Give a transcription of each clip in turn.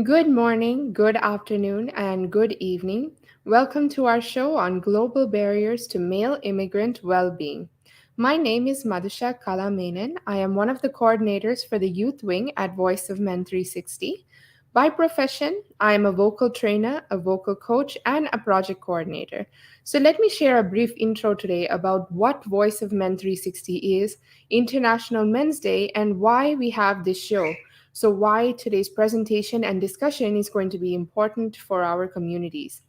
Good morning, good afternoon, and good evening. Welcome to our show on global barriers to male immigrant well-being. My name is Mathusha Menon. I am one of the coordinators for the youth wing at Voice of Men 360. By profession, I am a vocal trainer, a vocal coach, and a project coordinator. So let me share a brief intro today about what Voice of Men 360 is, International Men's Day, and why we have this show. So, why today's presentation and discussion is going to be important for our communities.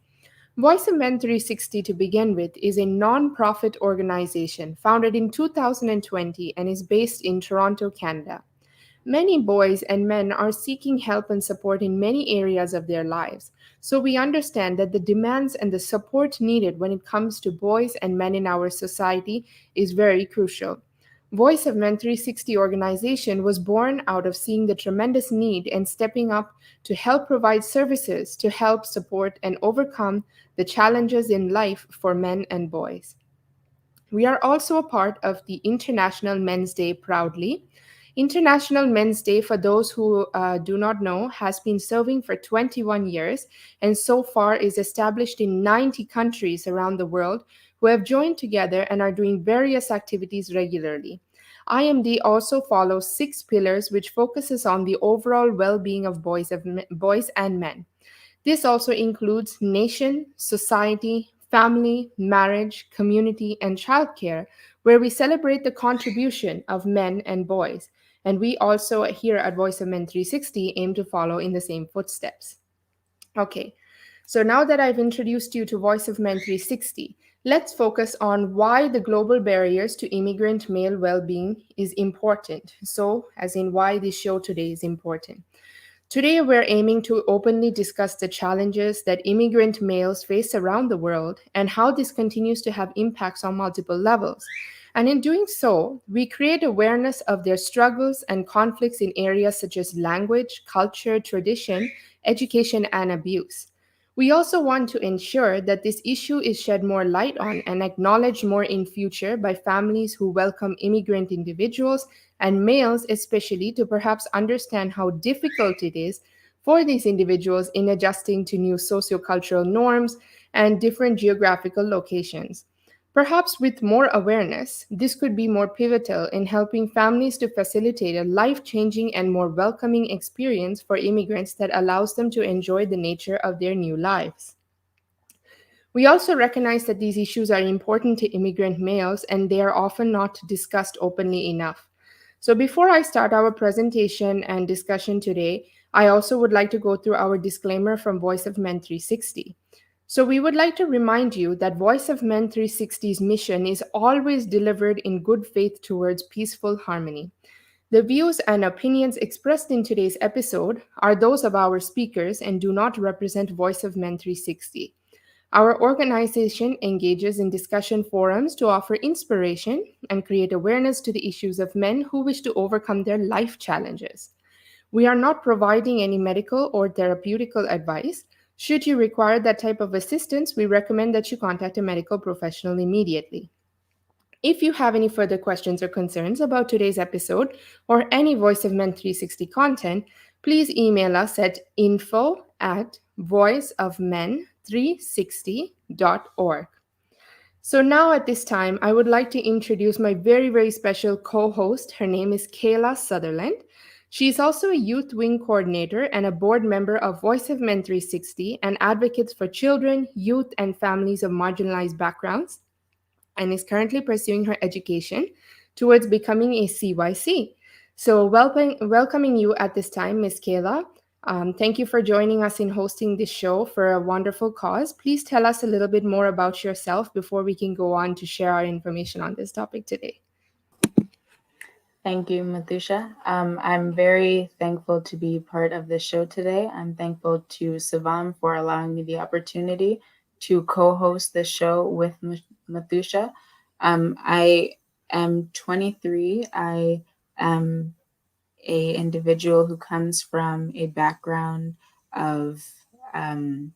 Voice of Men 360, to begin with, is a non-profit organization founded in 2020 and is based in Toronto, Canada. Many boys and men are seeking help and support in many areas of their lives. So we understand that the demands and the support needed when it comes to boys and men in our society is very crucial. Voice of Men 360 organization was born out of seeing the tremendous need and stepping up to help provide services to help support and overcome the challenges in life for men and boys. We are also a part of the International Men's Day proudly. International Men's Day, for those who do not know, has been serving for 21 years and so far is established in 90 countries around the world who have joined together and are doing various activities regularly. IMD also follows six pillars which focuses on the overall well-being of boys and men. This also includes nation, society, family, marriage, community, and childcare, where we celebrate the contribution of men and boys. And we also here at Voice of Men 360 aim to follow in the same footsteps. Okay, so now that I've introduced you to Voice of Men 360, let's focus on why the global barriers to immigrant male well being is important. So, as in why this show today is important. Today, we're aiming to openly discuss the challenges that immigrant males face around the world and how this continues to have impacts on multiple levels. And in doing so, we create awareness of their struggles and conflicts in areas such as language, culture, tradition, education, and abuse. We also want to ensure that this issue is shed more light on and acknowledged more in future by families who welcome immigrant individuals and males especially to perhaps understand how difficult it is for these individuals in adjusting to new sociocultural norms and different geographical locations. Perhaps with more awareness, this could be more pivotal in helping families to facilitate a life changing and more welcoming experience for immigrants that allows them to enjoy the nature of their new lives. We also recognize that these issues are important to immigrant males and they are often not discussed openly enough. So, before I start our presentation and discussion today, I also would like to go through our disclaimer from Voice of Men 360. So, we would like to remind you that Voice of Men 360's mission is always delivered in good faith towards peaceful harmony. The views and opinions expressed in today's episode are those of our speakers and do not represent Voice of Men 360. Our organization engages in discussion forums to offer inspiration and create awareness to the issues of men who wish to overcome their life challenges. We are not providing any medical or therapeutical advice. Should you require that type of assistance, we recommend that you contact a medical professional immediately. If you have any further questions or concerns about today's episode or any Voice of Men 360 content, please email us at info@voiceofmen360.org. So now at this time, I would like to introduce my very, very special co-host. Her name is Kayla Sutherland. She's also a youth wing coordinator and a board member of Voice of Men 360 and advocates for children, youth, and families of marginalized backgrounds and is currently pursuing her education towards becoming a CYC. So, welcoming you at this time, Ms. Kayla. Thank you for joining us in hosting this show for a wonderful cause. Please tell us a little bit more about yourself before we can go on to share our information on this topic today. Thank you, Mathusha. I'm very thankful to be part of this show today. I'm thankful to Savam for allowing me the opportunity to co-host this show with Mathusha. I am 23. I am a individual who comes from a background of um,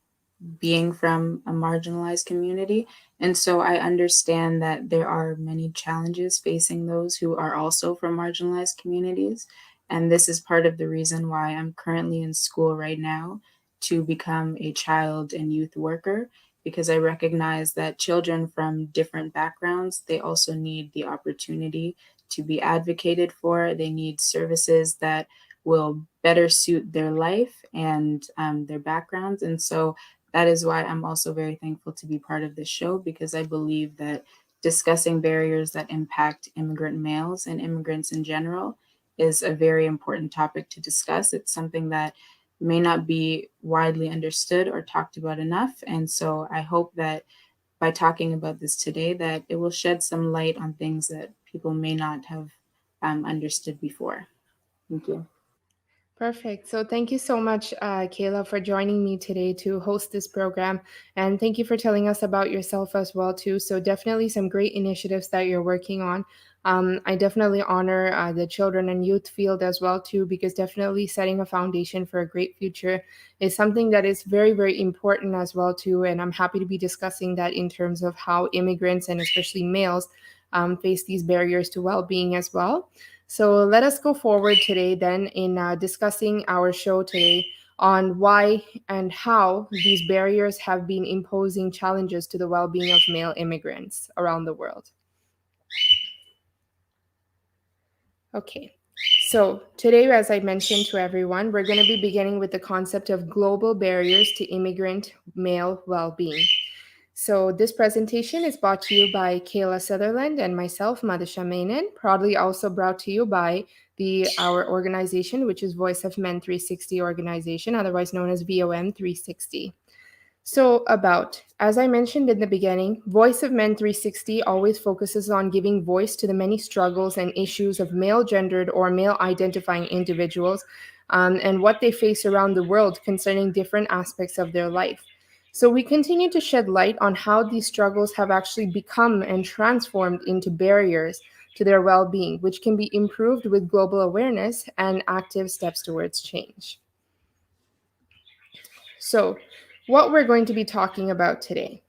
being from a marginalized community. And so I understand that there are many challenges facing those who are also from marginalized communities. And this is part of the reason why I'm currently in school right now to become a child and youth worker, because I recognize that children from different backgrounds, they also need the opportunity to be advocated for. They need services that will better suit their life and their backgrounds. And so that is why I'm also very thankful to be part of this show, because I believe that discussing barriers that impact immigrant males and immigrants in general is a very important topic to discuss. It's something that may not be widely understood or talked about enough. And so I hope that by talking about this today, that it will shed some light on things that people may not have understood before. Thank you. Perfect. So thank you so much, Kayla, for joining me today to host this program, and thank you for telling us about yourself as well too. So definitely some great initiatives that you're working on. I definitely honor the children and youth field as well too, because definitely setting a foundation for a great future is something that is very, very important as well too. And I'm happy to be discussing that in terms of how immigrants and especially males face these barriers to well-being as well. So let us go forward today then in discussing our show today on why and how these barriers have been imposing challenges to the well being of male immigrants around the world. Okay, so today, as I mentioned to everyone, we're going to be beginning with the concept of global barriers to immigrant male well being. So, this presentation is brought to you by Kayla Sutherland and myself, Mathusha Menon, proudly also brought to you by our organization, which is Voice of Men 360 organization, otherwise known as VOM 360. So, as I mentioned in the beginning, Voice of Men 360 always focuses on giving voice to the many struggles and issues of male gendered or male identifying individuals and what they face around the world concerning different aspects of their life. So, we continue to shed light on how these struggles have actually become and transformed into barriers to their well being, which can be improved with global awareness and active steps towards change. So, what we're going to be talking about today.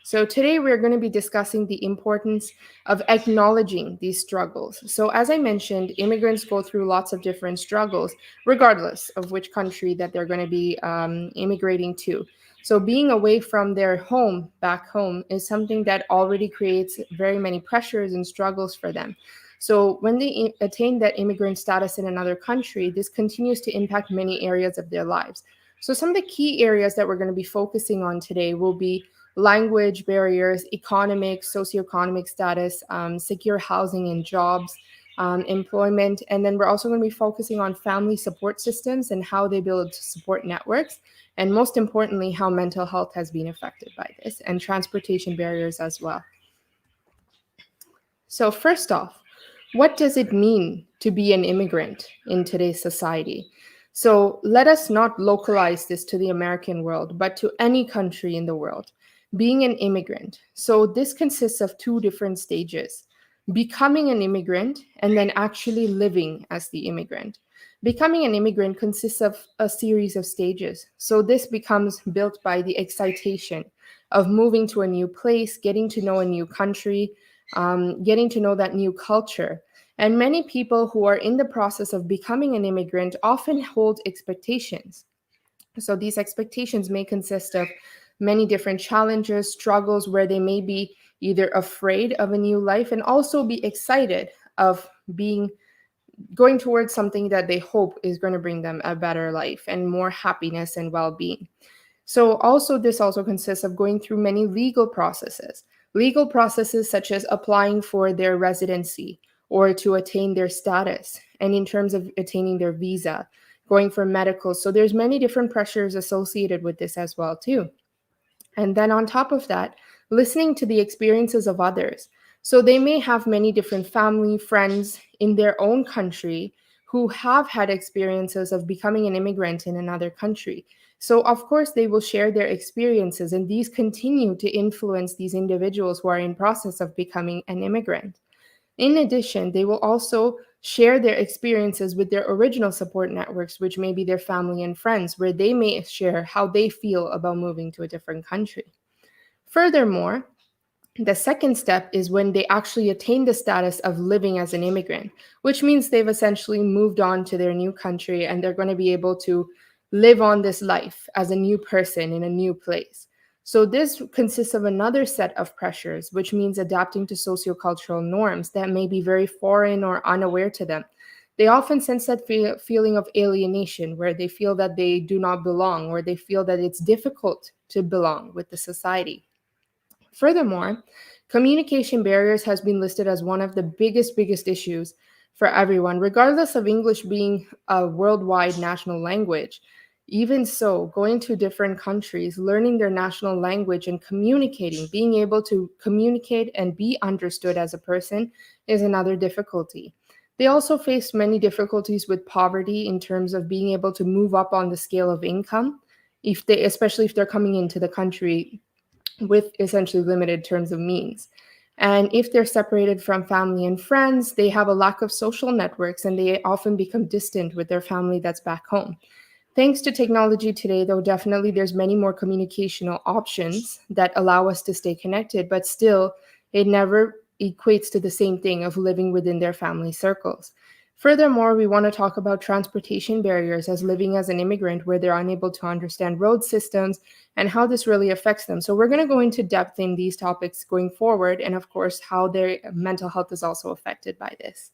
So, today we're going to be discussing the importance of acknowledging these struggles. So, as I mentioned, immigrants go through lots of different struggles, regardless of which country that they're going to be immigrating to. So, being away from their home, back home, is something that already creates very many pressures and struggles for them. So, when they attain that immigrant status in another country, this continues to impact many areas of their lives. So, some of the key areas that we're going to be focusing on today will be language barriers, economic, socioeconomic status, secure housing and jobs, employment. And then we're also going to be focusing on family support systems and how they build support networks. And most importantly, how mental health has been affected by this and transportation barriers as well. So, first off, what does it mean to be an immigrant in today's society? So, let us not localize this to the American world, but to any country in the world. Being an immigrant. So, this consists of two different stages: becoming an immigrant and then actually living as the immigrant. Becoming an immigrant consists of a series of stages. So, this becomes built by the excitation of moving to a new place, getting to know a new country, getting to know that new culture. And many people who are in the process of becoming an immigrant often hold expectations. So these expectations may consist of many different challenges, struggles where they may be either afraid of a new life and also be excited of being going towards something that they hope is going to bring them a better life and more happiness and well-being. So also this also consists of going through many legal processes. Legal processes such as applying for their residency or to attain their status, and in terms of attaining their visa, going for medical. So there's many different pressures associated with this as well too. And then on top of that, listening to the experiences of others. So they may have many different family, friends in their own country who have had experiences of becoming an immigrant in another country. So, of course, they will share their experiences, and these continue to influence these individuals who are in process of becoming an immigrant. In addition, they will also share their experiences with their original support networks, which may be their family and friends, where they may share how they feel about moving to a different country. Furthermore, The second step is when they actually attain the status of living as an immigrant, which means they've essentially moved on to their new country and they're going to be able to live on this life as a new person in a new place. So, this consists of another set of pressures, which means adapting to sociocultural norms that may be very foreign or unaware to them. They often sense that feeling of alienation where they feel that they do not belong or they feel that it's difficult to belong with the society. Furthermore, communication barriers has been listed as one of the biggest issues for everyone, regardless of English being a worldwide national language. Even so, going to different countries, learning their national language and communicating, being able to communicate and be understood as a person is another difficulty. They also face many difficulties with poverty in terms of being able to move up on the scale of income, if they, especially if they're coming into the country with essentially limited terms of means. And if they're separated from family and friends, they have a lack of social networks and they often become distant with their family that's back home. Thanks to technology today, though, definitely there's many more communicational options that allow us to stay connected, but still, it never equates to the same thing of living within their family circles. Furthermore, we want to talk about transportation barriers as living as an immigrant, where they're unable to understand road systems and how this really affects them. So, we're going to go into depth in these topics going forward, and of course, how their mental health is also affected by this.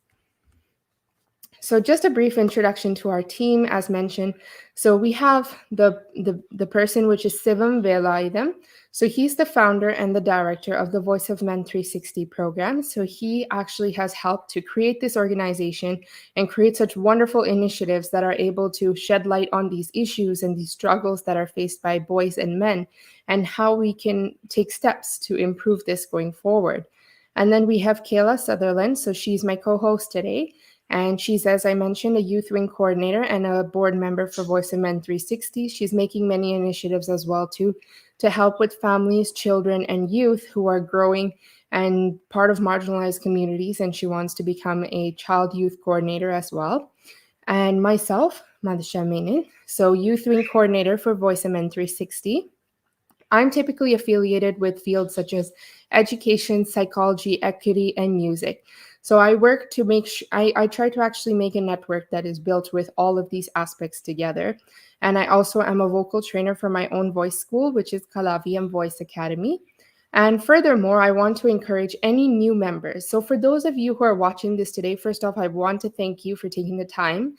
So just a brief introduction to our team, as mentioned. So we have the person, which is Sivam Velaidam. So he's the founder and the director of the Voice of Men 360 program. So he actually has helped to create this organization and create such wonderful initiatives that are able to shed light on these issues and these struggles that are faced by boys and men, and how we can take steps to improve this going forward. And then we have Kayla Sutherland. So she's my co-host today. And she's, as I mentioned, a youth wing coordinator and a board member for Voice of Men 360. She's making many initiatives as well too to help with families, children, and youth who are growing and part of marginalized communities. And she wants to become a child youth coordinator as well. And myself, Mathusha Menon, so youth wing coordinator for Voice of Men 360. I'm typically affiliated with fields such as education, psychology, equity, and music. So I work to I try to actually make a network that is built with all of these aspects together. And I also am a vocal trainer for my own voice school, which is Kalaviam Voice Academy. And furthermore, I want to encourage any new members. So for those of you who are watching this today, first off, I want to thank you for taking the time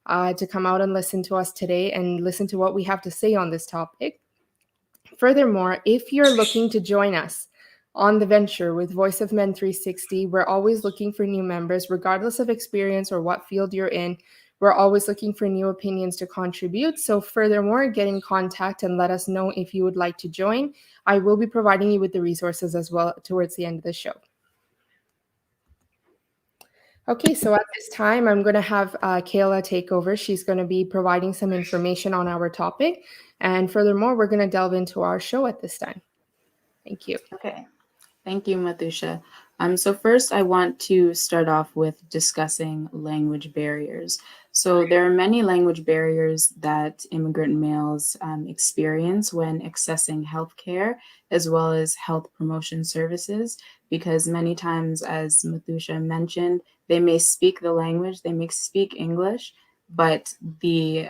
to come out and listen to us today and listen to what we have to say on this topic. Furthermore, if you're looking to join us on the venture with Voice of Men 360, we're always looking for new members, regardless of experience or what field you're in. We're always looking for new opinions to contribute. So, furthermore, get in contact and let us know if you would like to join. I will be providing you with the resources as well towards the end of the show. Okay, so at this time, I'm going to have Kayla take over. She's going to be providing some information on our topic. And furthermore, we're going to delve into our show at this time. Thank you. Okay. Thank you, Mathusha. So first, I want to start off with discussing language barriers. So there are many language barriers that immigrant males experience when accessing healthcare as well as health promotion services, because many times, as Mathusha mentioned, they may speak the language, they may speak English, but the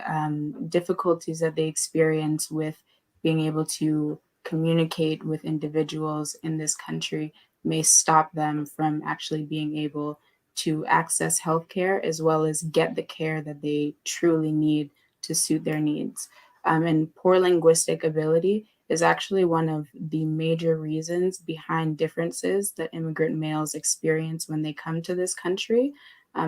difficulties that they experience with being able to communicate with individuals in this country may stop them from actually being able to access healthcare as well as get the care that they truly need to suit their needs. And poor linguistic ability is actually one of the major reasons behind differences that immigrant males experience when they come to this country.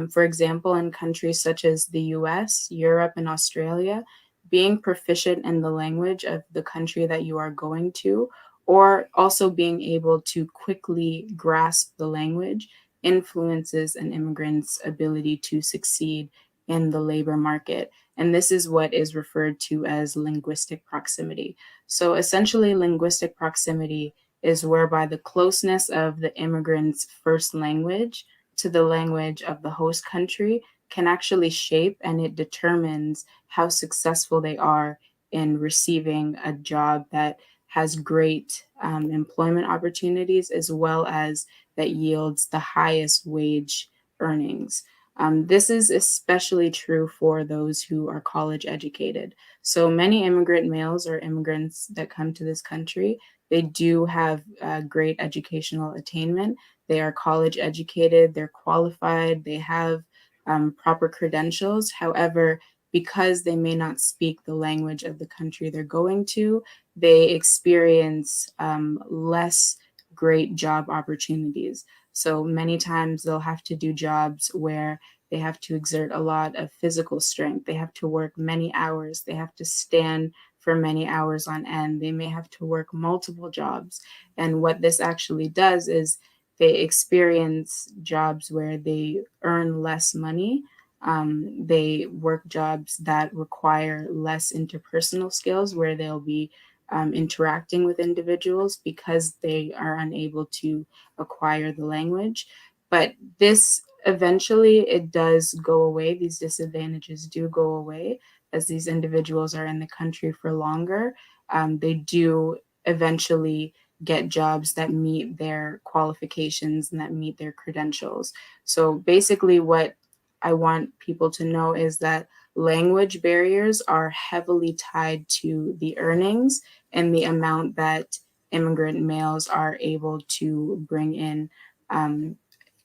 For example, in countries such as the US, Europe, and Australia, being proficient in the language of the country that you are going to, or also being able to quickly grasp the language, influences an immigrant's ability to succeed in the labor market. And this is what is referred to as linguistic proximity. So essentially, linguistic proximity is whereby the closeness of the immigrant's first language to the language of the host country can actually shape, and it determines how successful they are in receiving a job that has great employment opportunities, as well as that yields the highest wage earnings. This is especially true for those who are college educated. So many immigrant males or immigrants that come to this country, they do have great educational attainment. They are college educated, they're qualified, they have proper credentials. However, because they may not speak the language of the country they're going to, they experience less great job opportunities. So many times they'll have to do jobs where they have to exert a lot of physical strength. They have to work many hours. They have to stand for many hours on end. They may have to work multiple jobs. And what this actually does is they experience jobs where they earn less money. They work jobs that require less interpersonal skills, where they'll be interacting with individuals because they are unable to acquire the language. But this eventually it does go away. These disadvantages do go away as these individuals are in the country for longer. They do eventually get jobs that meet their qualifications and that meet their credentials. So basically, what I want people to know is that language barriers are heavily tied to the earnings and the amount that immigrant males are able to bring in, um,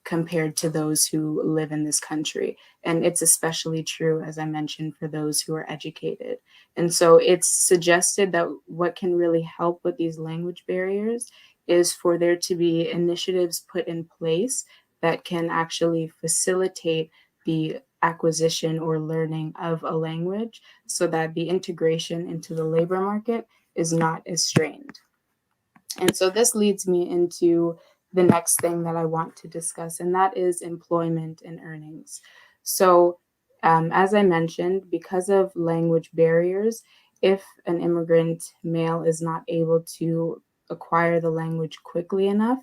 compared to those who live in this country. And it's especially true, as I mentioned, for those who are educated. And so it's suggested that what can really help with these language barriers is for there to be initiatives put in place that can actually facilitate the acquisition or learning of a language so that the integration into the labor market is not as strained. And so this leads me into the next thing that I want to discuss, and that is employment and earnings. So, as I mentioned, because of language barriers, if an immigrant male is not able to acquire the language quickly enough,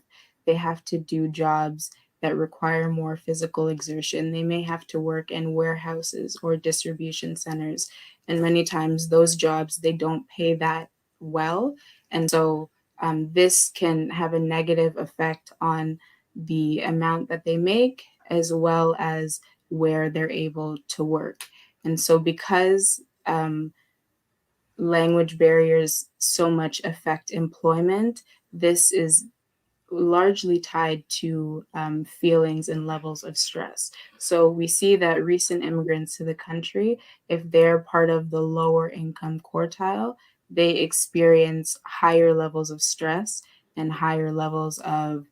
they have to do jobs that require more physical exertion. They may have to work in warehouses or distribution centers, and many times those jobs they don't pay that well, and so this can have a negative effect on the amount that they make as well as where they're able to work. And so, because language barriers so much affect employment, this is largely tied to feelings and levels of stress. So we see that recent immigrants to the country, if they're part of the lower income quartile, they experience higher levels of stress and higher levels of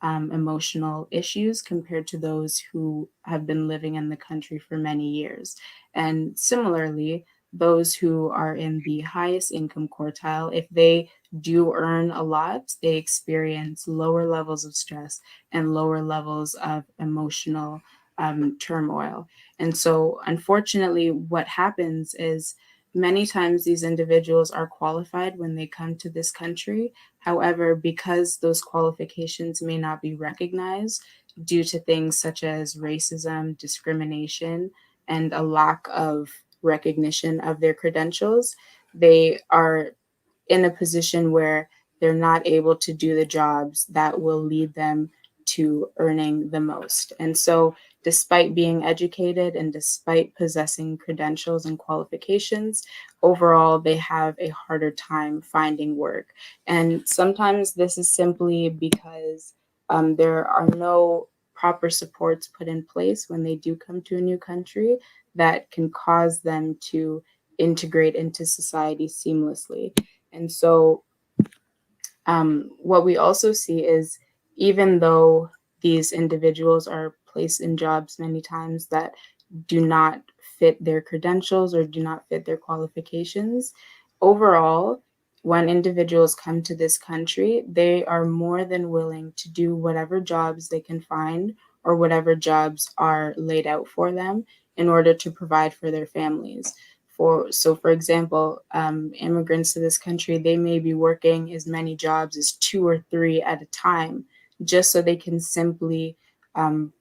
emotional issues compared to those who have been living in the country for many years. And similarly, those who are in the highest income quartile, if they do earn a lot, they experience lower levels of stress and lower levels of emotional turmoil. And so, unfortunately, what happens is many times these individuals are qualified when they come to this country. However, because those qualifications may not be recognized due to things such as racism, discrimination, and a lack of recognition of their credentials, they are in a position where they're not able to do the jobs that will lead them to earning the most. And so, despite being educated and despite possessing credentials and qualifications, overall they have a harder time finding work. And sometimes this is simply because there are no proper supports put in place when they do come to a new country that can cause them to integrate into society seamlessly. And so, what we also see is even though these individuals are placed in jobs many times that do not fit their credentials or do not fit their qualifications, overall, when individuals come to this country, they are more than willing to do whatever jobs they can find or whatever jobs are laid out for them in order to provide for their families. For example, immigrants to this country, they may be working as many jobs as two or three at a time, just so they can simply, um,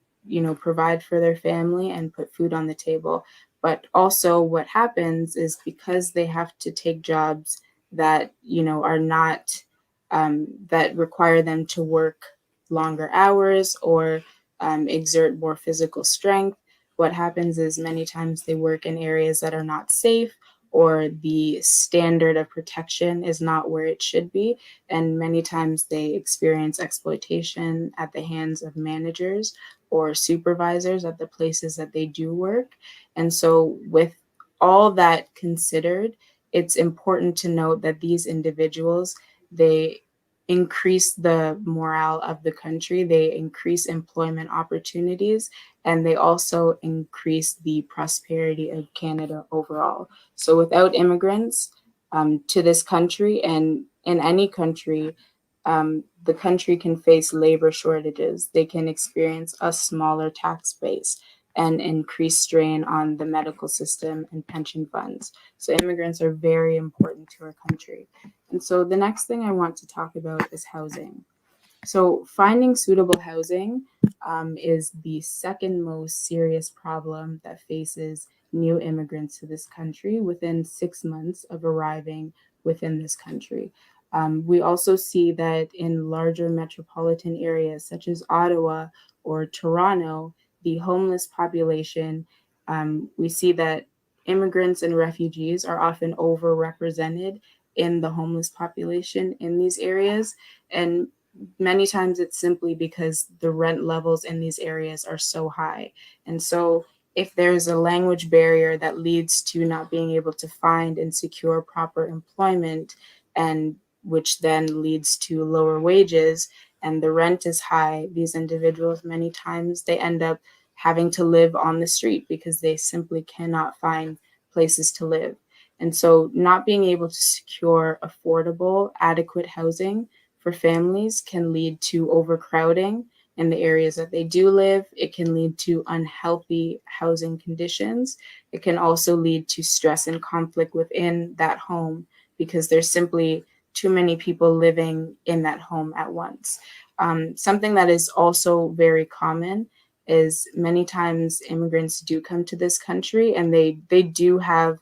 provide for their family and put food on the table. But also, what happens is because they have to take jobs that are not that require them to work longer hours or exert more physical strength. What happens is many times they work in areas that are not safe, or the standard of protection is not where it should be. And many times they experience exploitation at the hands of managers or supervisors at the places that they do work. And so, with all that considered, it's important to note that these individuals, they increase the morale of the country, they increase employment opportunities, and they also increase the prosperity of Canada overall. So without immigrants to this country, and in any country, the country can face labor shortages. They can experience a smaller tax base and increase strain on the medical system and pension funds. So immigrants are very important to our country. And so the next thing I want to talk about is housing. So, finding suitable housing is the second most serious problem that faces new immigrants to this country within 6 months of arriving within this country. We also see that in larger metropolitan areas such as Ottawa or Toronto, the homeless population, we see that immigrants and refugees are often overrepresented in the homeless population in these areas. And many times it's simply because the rent levels in these areas are so high. And so, if there's a language barrier that leads to not being able to find and secure proper employment, and which then leads to lower wages, and the rent is high, these individuals, many times they end up having to live on the street because they simply cannot find places to live. And so, not being able to secure affordable, adequate housing for families can lead to overcrowding in the areas that they do live. It can lead to unhealthy housing conditions. It can also lead to stress and conflict within that home because there's simply too many people living in that home at once. Something that is also very common is many times immigrants do come to this country and they do have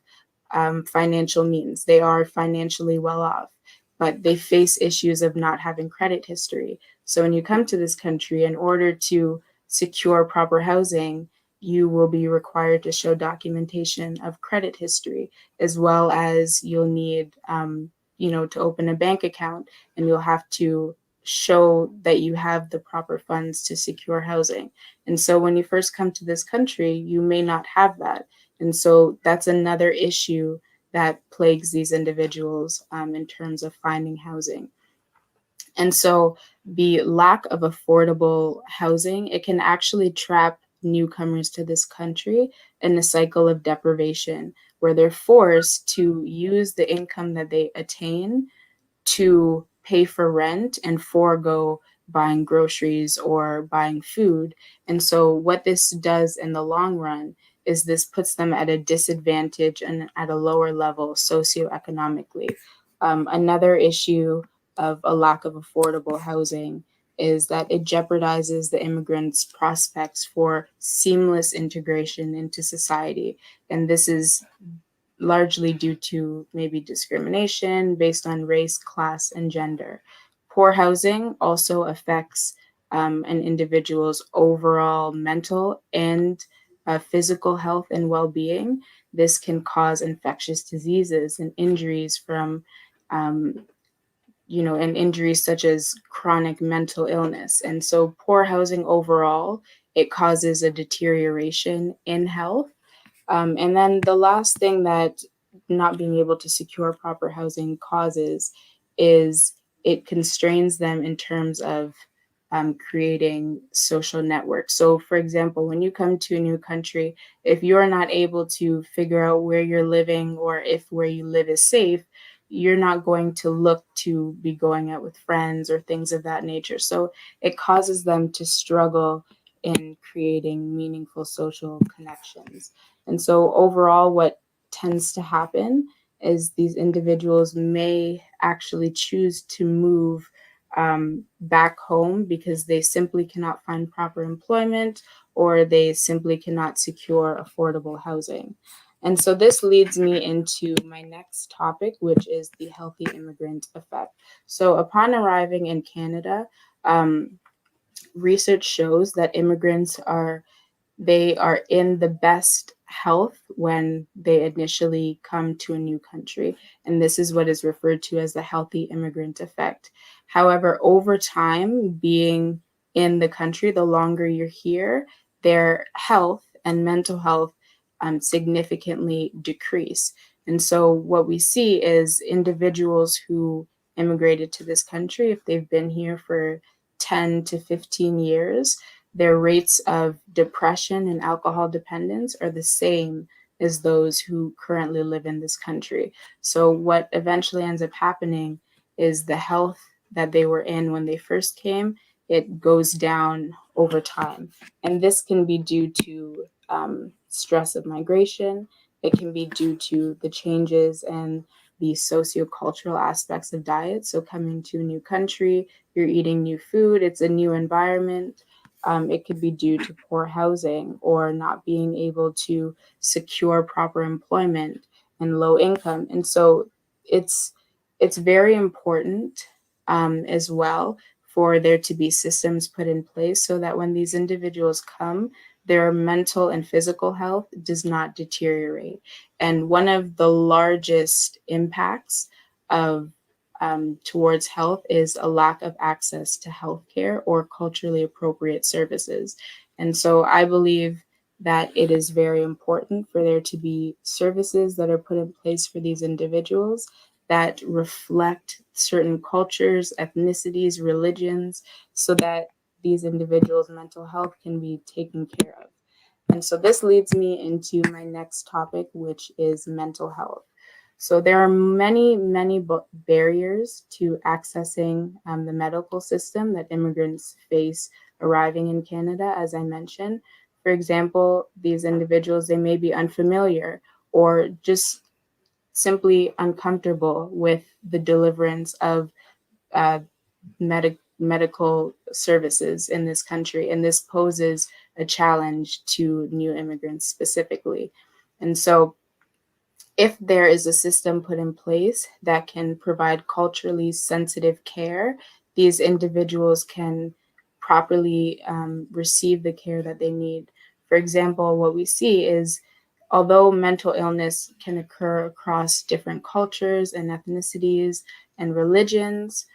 financial means. They are financially well off, but they face issues of not having credit history. So when you come to this country, in order to secure proper housing, you will be required to show documentation of credit history, as well as you'll need, to open a bank account, and you'll have to show that you have the proper funds to secure housing. And so when you first come to this country, you may not have that. And so that's another issue that plagues these individuals in terms of finding housing. And so the lack of affordable housing, it can actually trap newcomers to this country in a cycle of deprivation where they're forced to use the income that they attain to pay for rent and forego buying groceries or buying food. And so, what this does in the long run is this puts them at a disadvantage and at a lower level socioeconomically. Another issue of a lack of affordable housing is that it jeopardizes the immigrants' prospects for seamless integration into society. And this is largely due to maybe discrimination based on race, class, and gender. Poor housing also affects an individual's overall mental and physical health and well being. This can cause infectious diseases and injuries from, and injuries such as chronic mental illness. And so, poor housing overall, it causes a deterioration in health. And then the last thing that not being able to secure proper housing causes is it constrains them in terms of creating social networks. So, for example, when you come to a new country, if you're not able to figure out where you're living or if where you live is safe, you're not going to look to be going out with friends or things of that nature. So, it causes them to struggle in creating meaningful social connections. And so, overall, what tends to happen is these individuals may actually choose to move back home because they simply cannot find proper employment or they simply cannot secure affordable housing. And so this leads me into my next topic, which is the healthy immigrant effect. So upon arriving in Canada, um, research shows that immigrants are in the best health when they initially come to a new country. And this is what is referred to as the healthy immigrant effect. However, over time, being in the country, the longer you're here, their health and mental health significantly decrease. And so, what we see is individuals who immigrated to this country, if they've been here for 10 to 15 years, their rates of depression and alcohol dependence are the same as those who currently live in this country. So, what eventually ends up happening is the health that they were in when they first came, it goes down over time. And this can be due to stress of migration, it can be due to the changes and the sociocultural aspects of diet. So, coming to a new country, you're eating new food, it's a new environment. It could be due to poor housing or not being able to secure proper employment and low income. And so it's it's very important as well for there to be systems put in place so that when these individuals come, their mental and physical health does not deteriorate. And one of the largest impacts of towards health is a lack of access to healthcare or culturally appropriate services. And so I believe that it is very important for there to be services that are put in place for these individuals that reflect certain cultures, ethnicities, religions, so that these individuals' mental health can be taken care of. And so this leads me into my next topic, which is mental health. So there are many barriers to accessing the medical system that immigrants face arriving in Canada, as I mentioned. For example, these individuals, they may be unfamiliar or just simply uncomfortable with the deliverance of uh, medical services in this country. And this poses a challenge to new immigrants specifically. And so if there is a system put in place that can provide culturally sensitive care, these individuals can properly receive the care that they need. For example, what we see is although mental illness can occur across different cultures and ethnicities and religions,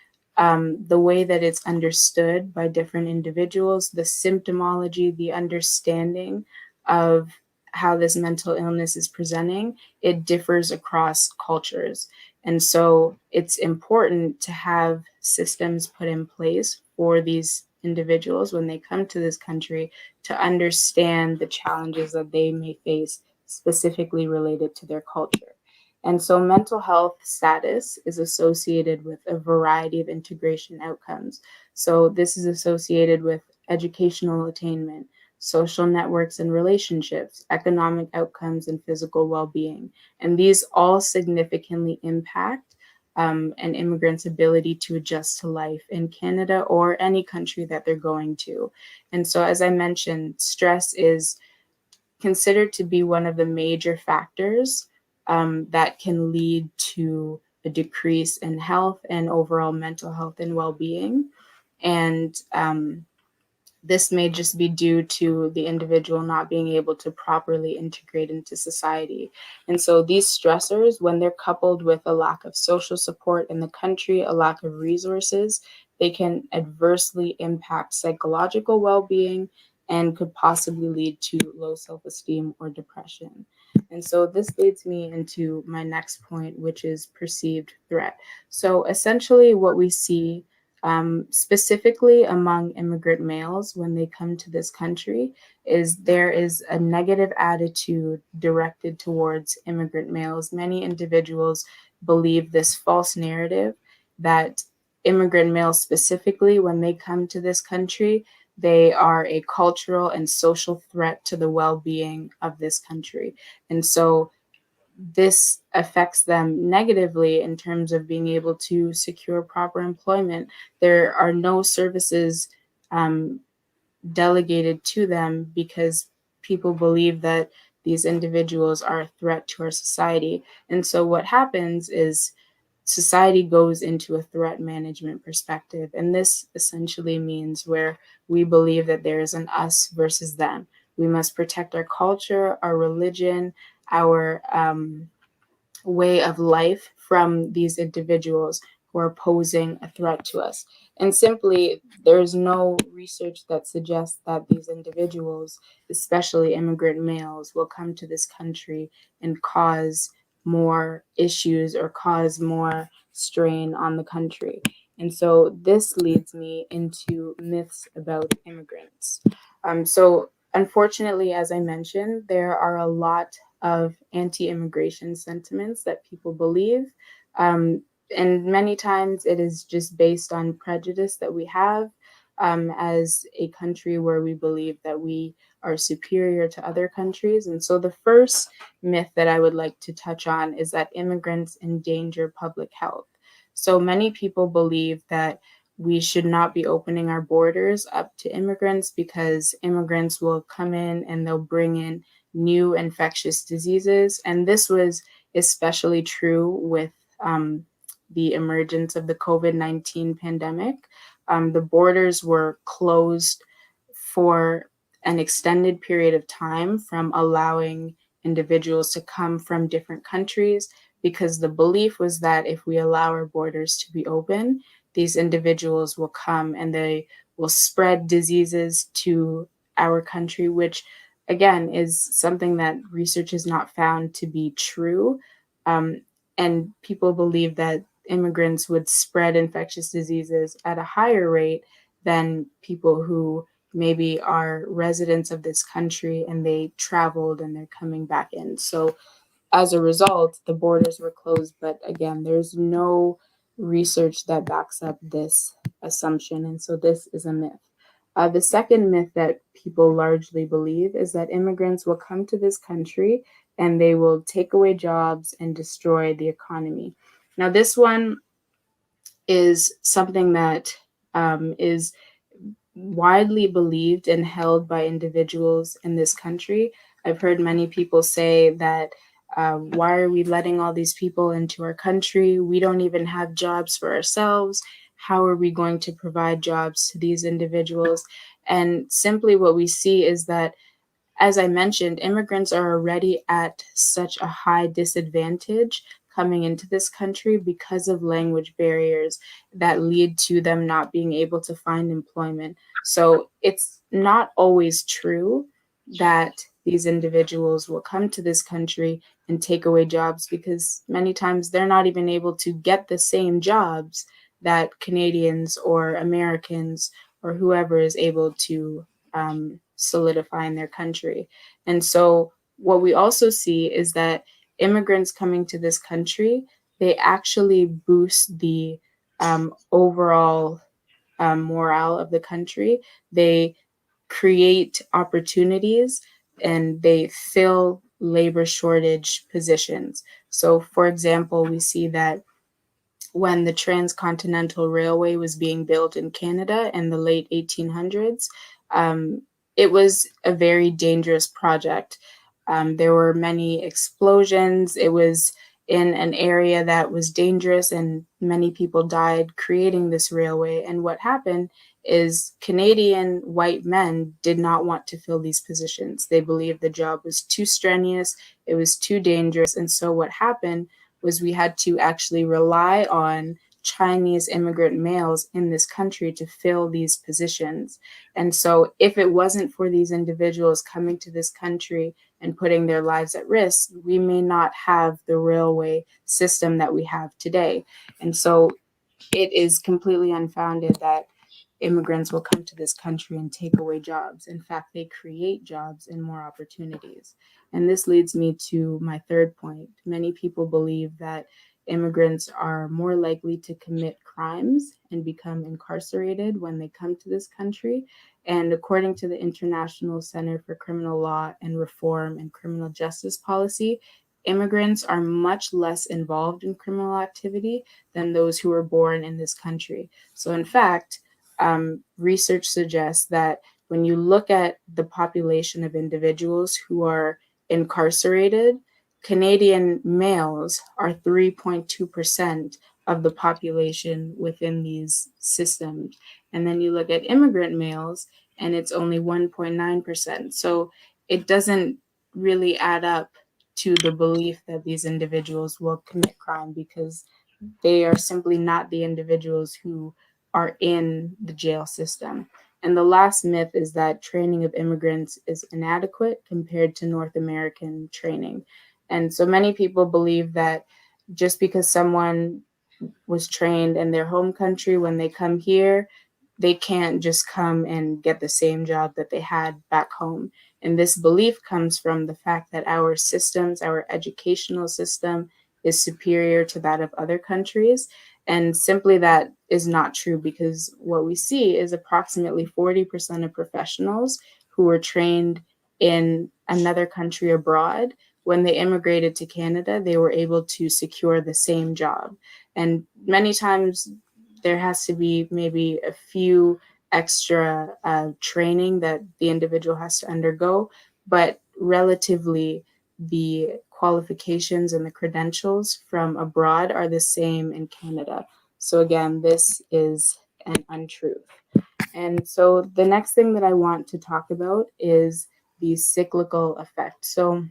the way that it's understood by different individuals, the symptomology, the understanding of how this mental illness is presenting, it differs across cultures. And so it's important to have systems put in place for these individuals when they come to this country to understand the challenges that they may face specifically related to their culture. And so mental health status is associated with a variety of integration outcomes. So this is associated with educational attainment, social networks and relationships, economic outcomes, and physical well being. And these all significantly impact an immigrant's ability to adjust to life in Canada or any country that they're going to. And so, as I mentioned, stress is considered to be one of the major factors that can lead to a decrease in health and overall mental health and well being. And this may just be due to the individual not being able to properly integrate into society. And so these stressors, when they're coupled with a lack of social support in the country, a lack of resources, they can adversely impact psychological well being and could possibly lead to low self esteem or depression. And so this leads me into my next point, which is perceived threat. So essentially, what we see specifically among immigrant males when they come to this country is there is a negative attitude directed towards immigrant males. Many individuals believe this false narrative that immigrant males specifically when they come to this country they are a cultural and social threat to the well-being of this country. And so this affects them negatively in terms of being able to secure proper employment. There are no services um, delegated to them because people believe that these individuals are a threat to our society. And so what happens is society goes into a threat management perspective. And this essentially means where we believe that there is an us versus them. We must protect our culture, our religion, our way of life from these individuals who are posing a threat to us. And simply, there's no research that suggests that these individuals, especially immigrant males, will come to this country and cause more issues or cause more strain on the country. And so this leads me into myths about immigrants. Unfortunately, as I mentioned, there are a lot of anti immigration sentiments that people believe. Um, and many times it is just based on prejudice that we have as a country where we believe that we are superior to other countries. And so the first myth that I would like to touch on is that immigrants endanger public health. So many people believe that we should not be opening our borders up to immigrants because immigrants will come in and they'll bring in new infectious diseases. And this was especially true with the emergence of the COVID-19 pandemic. The borders were closed for an extended period of time from allowing individuals to come from different countries because the belief was that if we allow our borders to be open, these individuals will come and they will spread diseases to our country, which again is something that research has not found to be true. Um, and people believe that immigrants would spread infectious diseases at a higher rate than people who maybe are residents of this country and they traveled and they're coming back in. So as a result, the borders were closed. But again, there's no research that backs up this assumption. And so this is a myth. The second myth that people largely believe is that immigrants will come to this country and they will take away jobs and destroy the economy. Now, this one is something that is widely believed and held by individuals in this country. I've heard many people say that why are we letting all these people into our country? We don't even have jobs for ourselves. How are we going to provide jobs to these individuals? And simply what we see is that, as I mentioned, immigrants are already at such a high disadvantage coming into this country because of language barriers that lead to them not being able to find employment. So it's not always true that these individuals will come to this country and take away jobs because many times they're not even able to get the same jobs that Canadians or Americans or whoever is able to solidify in their country. And so, what we also see is that immigrants coming to this country, they actually boost the overall morale of the country. They create opportunities and they fill labor shortage positions. So, for example, we see that when the Transcontinental Railway was being built in Canada in the late 1800s. Um, it was a very dangerous project. There were many explosions. It was in an area that was dangerous, and many people died creating this railway. And what happened is Canadian white men did not want to fill these positions. They believed the job was too strenuous, it was too dangerous. And so, what happened was we had to actually rely on Chinese immigrant males in this country to fill these positions. And so, if it wasn't for these individuals coming to this country and putting their lives at risk, we may not have the railway system that we have today. And so, it is completely unfounded that immigrants will come to this country and take away jobs. In fact, they create jobs and more opportunities. And this leads me to my third point. Many people believe that immigrants are more likely to commit crimes and become incarcerated when they come to this country. And according to the International Center for Criminal Law and Reform and Criminal Justice Policy, immigrants are much less involved in criminal activity than those who were born in this country. So, in fact, research suggests that when you look at the population of individuals who are incarcerated, Canadian males are 3.2% of the population within these systems. And then you look at immigrant males, and it's only 1.9%. So it doesn't really add up to the belief that these individuals will commit crime, because they are simply not the individuals who are in the jail system. And the last myth is that training of immigrants is inadequate compared to North American training. And so many people believe that just because someone was trained in their home country, when they come here, they can't just come and get the same job that they had back home. And this belief comes from the fact that our systems, our educational system, is superior to that of other countries. And simply that is not true, because what we see is approximately 40% of professionals who were trained in another country abroad, when they immigrated to Canada, they were able to secure the same job. And many times there has to be maybe a few extra training that the individual has to undergo, but relatively the qualifications and the credentials from abroad are the same in Canada. So again, this is an untruth. And so the next thing that I want to talk about is the cyclical effect. So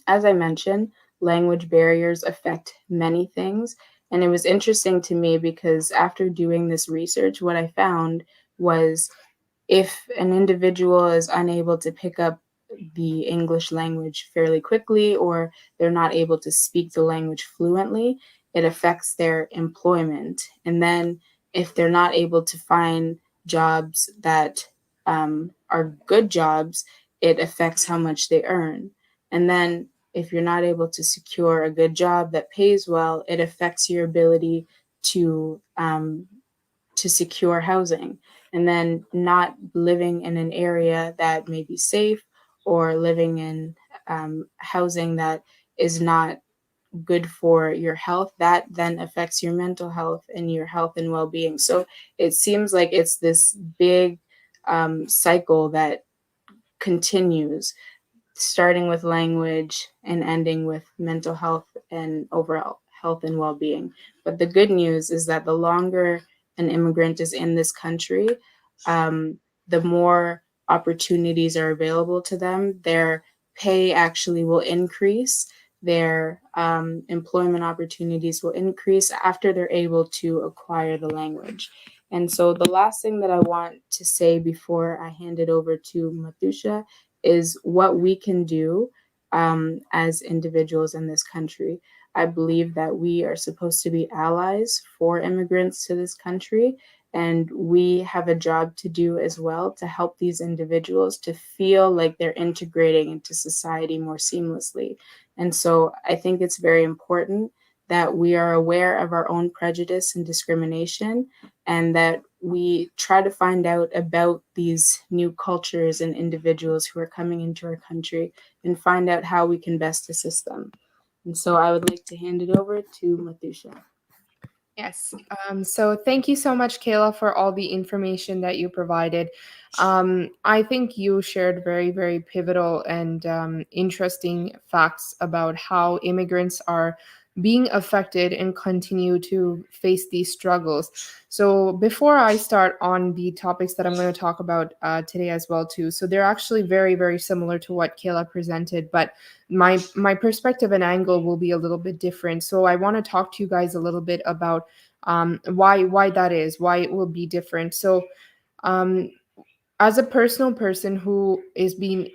as I mentioned, language barriers affect many things. And it was interesting to me because after doing this research, what I found was if an individual is unable to pick up the English language fairly quickly, or they're not able to speak the language fluently, it affects their employment. And then if they're not able to find jobs that are good jobs, it affects how much they earn. And then if you're not able to secure a good job that pays well, it affects your ability to secure housing. And then not living in an area that may be safe, or living in housing that is not good for your health, that then affects your mental health and your health and well-being. So it seems like it's this big cycle that continues, starting with language and ending with mental health and overall health and well being. But the good news is that the longer an immigrant is in this country, the more opportunities are available to them. Their pay actually will increase, their employment opportunities will increase after they're able to acquire the language. And so, the last thing that I want to say before I hand it over to Mathusha is what we can do as individuals in this country. I believe that we are supposed to be allies for immigrants to this country, and we have a job to do as well to help these individuals to feel like they're integrating into society more seamlessly. And so I think it's very important that we are aware of our own prejudice and discrimination, and that we try to find out about these new cultures and individuals who are coming into our country, and find out how we can best assist them. And so I would like to hand it over to Mathusha. Yes. So thank you so much, Kayla, for all the information that you provided. I think you shared very, very pivotal and interesting facts about how immigrants are being affected and continue to face these struggles. So before I start on the topics that I'm going to talk about today as well, too, so they're actually very, very similar to what Kayla presented, but my perspective and angle will be a little bit different. So I want to talk to you guys a little bit about why that is, why it will be different. So um, as a personal person who is being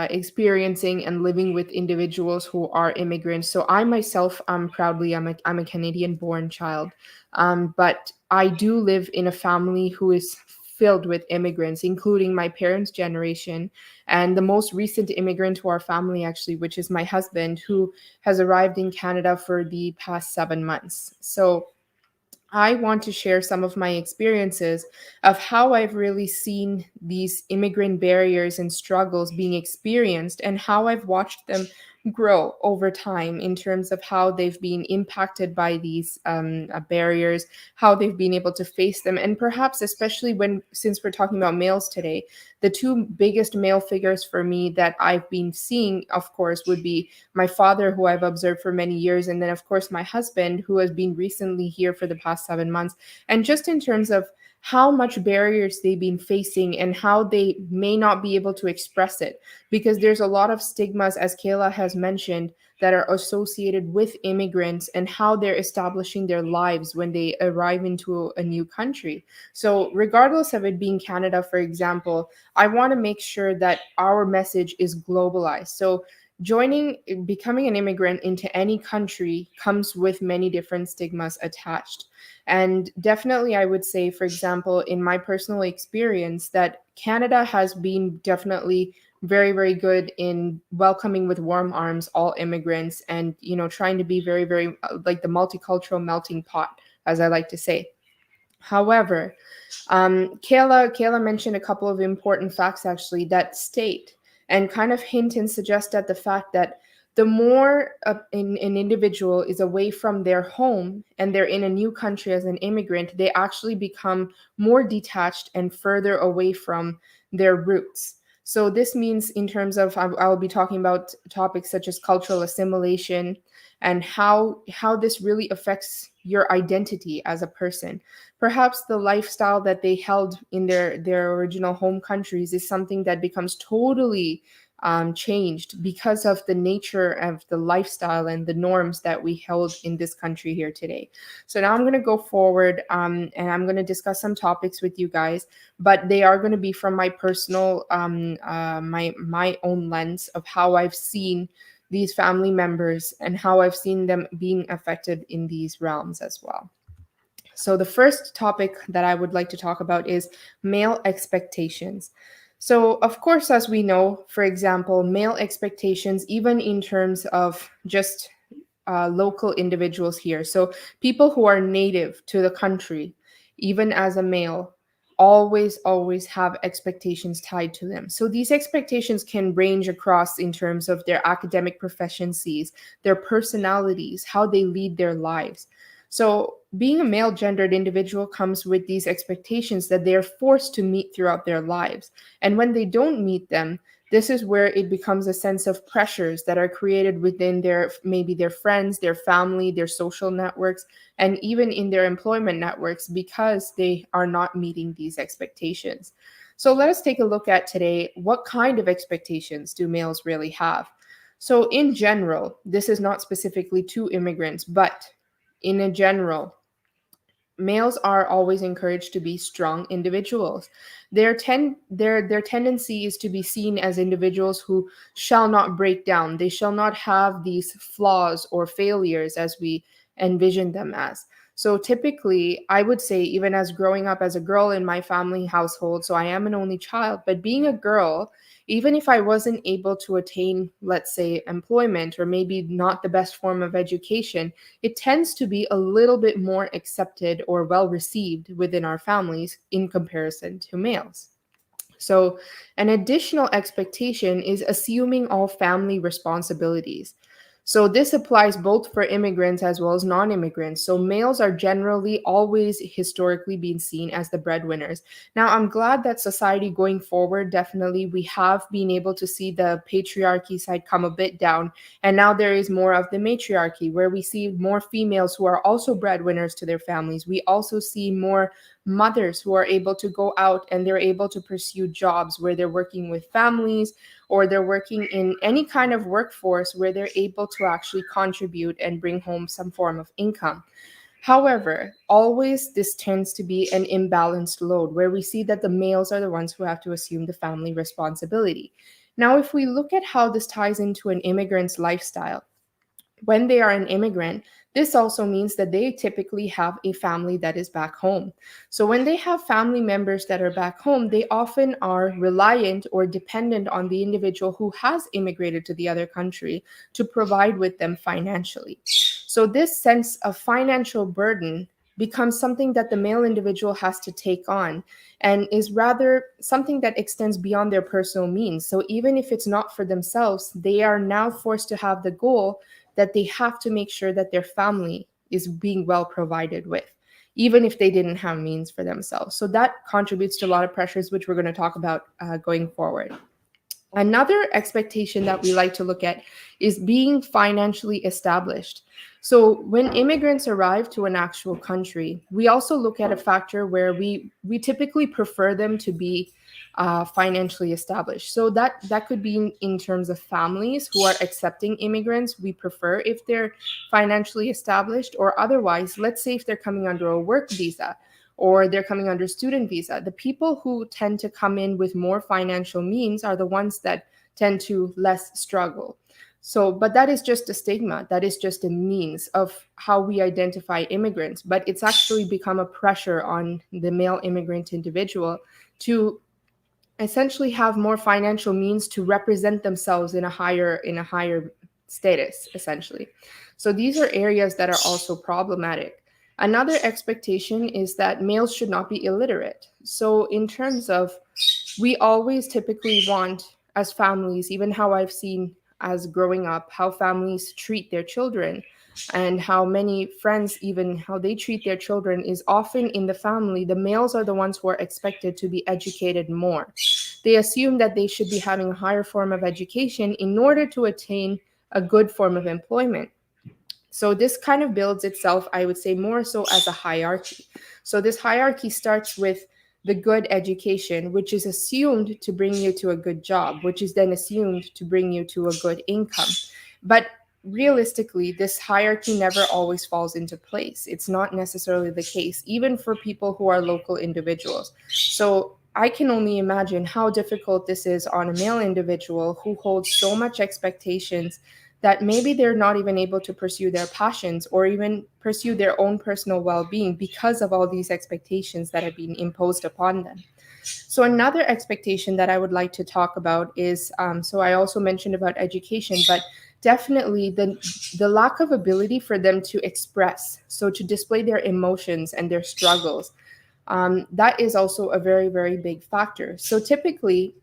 experiencing and living with individuals who are immigrants, so I myself proudly I'm a Canadian born child, but I do live in a family who is filled with immigrants, including my parents' generation, and the most recent immigrant to our family, actually, which is my husband, who has arrived in Canada for the past 7 months. So I want to share some of my experiences of how I've really seen these immigrant barriers and struggles being experienced, and how I've watched them grow over time in terms of how they've been impacted by these barriers, how they've been able to face them, and perhaps especially when, since we're talking about males today, the two biggest male figures for me that I've been seeing, of course, would be my father, who I've observed for many years, and then of course my husband, who has been recently here for the past 7 months. And just in terms of how much barriers they've been facing and how they may not be able to express it, because there's a lot of stigmas, as Kayla has mentioned, that are associated with immigrants and how they're establishing their lives when they arrive into a new country. So regardless of it being Canada, for example, I want to make sure that our message is globalized. So joining, becoming an immigrant into any country comes with many different stigmas attached. And definitely, I would say, for example, in my personal experience, that Canada has been definitely very, very good in welcoming with warm arms all immigrants, and trying to be very, very like the multicultural melting pot, as I like to say. However, Kayla mentioned a couple of important facts actually that state and kind of hint and suggest at the fact that the more an individual is away from their home and they're in a new country as an immigrant, they actually become more detached and further away from their roots. So this means, in terms of, I'll be talking about topics such as cultural assimilation and how this really affects your identity as a person. Perhaps the lifestyle that they held in their original home countries is something that becomes totally changed because of the nature of the lifestyle and the norms that we held in this country here today. So now I'm going to go forward, and I'm going to discuss some topics with you guys, but they are going to be from my personal, my own lens of how I've seen these family members and how I've seen them being affected in these realms as well. So, the first topic that I would like to talk about is male expectations. So, of course, as we know, for example, male expectations, even in terms of just local individuals here. So, people who are native to the country, even as a male, always have expectations tied to them. So, these expectations can range across in terms of their academic proficiencies, their personalities, how they lead their lives. So, being a male gendered individual comes with these expectations that they are forced to meet throughout their lives. And when they don't meet them, this is where it becomes a sense of pressures that are created within their, maybe their friends, their family, their social networks, and even in their employment networks, because they are not meeting these expectations. So let us take a look at today, what kind of expectations do males really have? So in general, this is not specifically to immigrants, but in a general, males are always encouraged to be strong individuals. Their tendency is to be seen as individuals who shall not break down. They shall not have these flaws or failures as we envision them as. So typically, I would say, even as growing up as a girl in my family household, so I am an only child, but being a girl, even if I wasn't able to attain, let's say, employment or maybe not the best form of education, it tends to be a little bit more accepted or well received within our families in comparison to males. So, an additional expectation is assuming all family responsibilities. So, this applies both for immigrants as well as non immigrants. So, males are generally always historically being seen as the breadwinners. Now, I'm glad that society going forward, definitely, we have been able to see the patriarchy side come a bit down. And now there is more of the matriarchy, where we see more females who are also breadwinners to their families. We also see more mothers who are able to go out and they're able to pursue jobs where they're working with families, or they're working in any kind of workforce where they're able to actually contribute and bring home some form of income. However, always this tends to be an imbalanced load where we see that the males are the ones who have to assume the family responsibility. Now, if we look at how this ties into an immigrant's lifestyle, when they are an immigrant, this also means that they typically have a family that is back home. So when they have family members that are back home, they often are reliant or dependent on the individual who has immigrated to the other country to provide with them financially. So this sense of financial burden becomes something that the male individual has to take on, and is rather something that extends beyond their personal means. So even if it's not for themselves, they are now forced to have the goal that they have to make sure that their family is being well provided with, even if they didn't have means for themselves. So that contributes to a lot of pressures, which we're going to talk about going forward. Another expectation that we like to look at is being financially established. So when immigrants arrive to an actual country, we also look at a factor where we typically prefer them to be financially established. So that could be in terms of families who are accepting immigrants. We prefer if they're financially established, or otherwise, let's say if they're coming under a work visa or they're coming under student visa. The people who tend to come in with more financial means are the ones that tend to less struggle. So, but that is just a stigma. That is just a means of how we identify immigrants. But it's actually become a pressure on the male immigrant individual to essentially have more financial means to represent themselves in a higher status, essentially. So these are areas that are also problematic. Another expectation is that males should not be illiterate. So in terms of, we always typically want, as families, even how I've seen as growing up, how families treat their children, and how many friends, even how they treat their children, is often in the family the males are the ones who are expected to be educated more. They assume that they should be having a higher form of education in order to attain a good form of employment. So this kind of builds itself, I would say, more so as a hierarchy. So this hierarchy starts with the good education, which is assumed to bring you to a good job, which is then assumed to bring you to a good income. But realistically, this hierarchy never always falls into place. It's not necessarily the case, even for people who are local individuals. So I can only imagine how difficult this is on a male individual who holds so much expectations that maybe they're not even able to pursue their passions or even pursue their own personal well-being because of all these expectations that have been imposed upon them. So another expectation that I would like to talk about is, so I also mentioned about education, but definitely the lack of ability for them to express, so to display their emotions and their struggles. That is also a very, very big factor. So typically,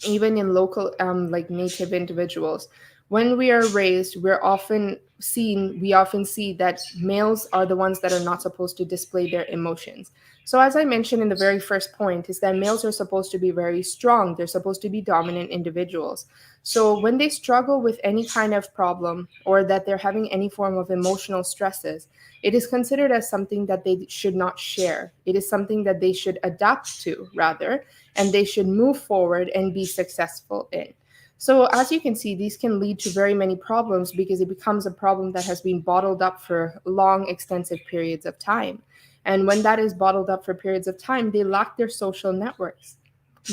even in local like native individuals, when we are raised, we often see that males are the ones that are not supposed to display their emotions. So as I mentioned in the very first point, is that males are supposed to be very strong, they're supposed to be dominant individuals. So when they struggle with any kind of problem, or that they're having any form of emotional stresses, it is considered as something that they should not share. It is something that they should adapt to, rather, and they should move forward and be successful in. So, as you can see, these can lead to very many problems because it becomes a problem that has been bottled up for long, extensive periods of time. And when that is bottled up for periods of time, they lack their social networks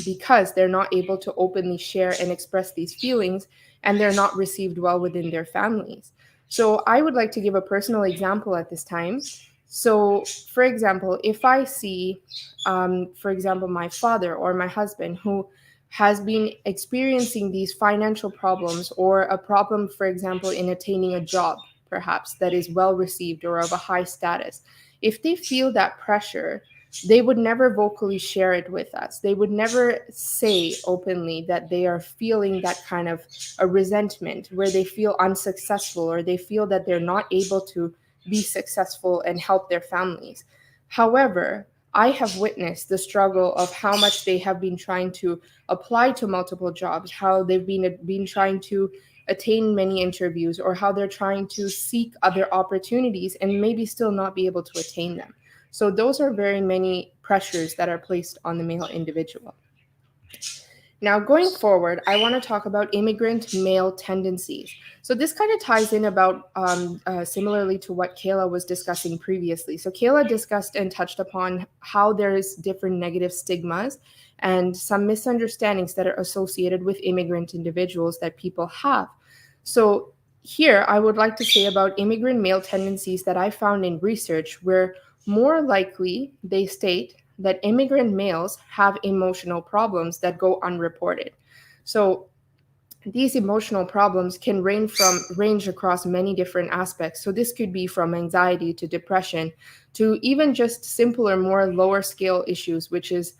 because they're not able to openly share and express these feelings, and they're not received well within their families. So, I would like to give a personal example at this time. So, for example, if I see, for example, my father or my husband who has been experiencing these financial problems, or a problem, for example, in attaining a job, perhaps that is well received or of a high status, if they feel that pressure, they would never vocally share it with us. They would never say openly that they are feeling that kind of a resentment where they feel unsuccessful or they feel that they're not able to be successful and help their families. However, I have witnessed the struggle of how much they have been trying to apply to multiple jobs, how they've been trying to attain many interviews, or how they're trying to seek other opportunities and maybe still not be able to attain them. So those are very many pressures that are placed on the male individual. Now, going forward, I want to talk about immigrant male tendencies. So this kind of ties in about similarly to what Kayla was discussing previously. So Kayla discussed and touched upon how there's different negative stigmas and some misunderstandings that are associated with immigrant individuals that people have. So here, I would like to say about immigrant male tendencies that I found in research, where more likely they state that immigrant males have emotional problems that go unreported. So These emotional problems can range across many different aspects. So this could be from anxiety to depression to even just simpler, more lower scale issues, which is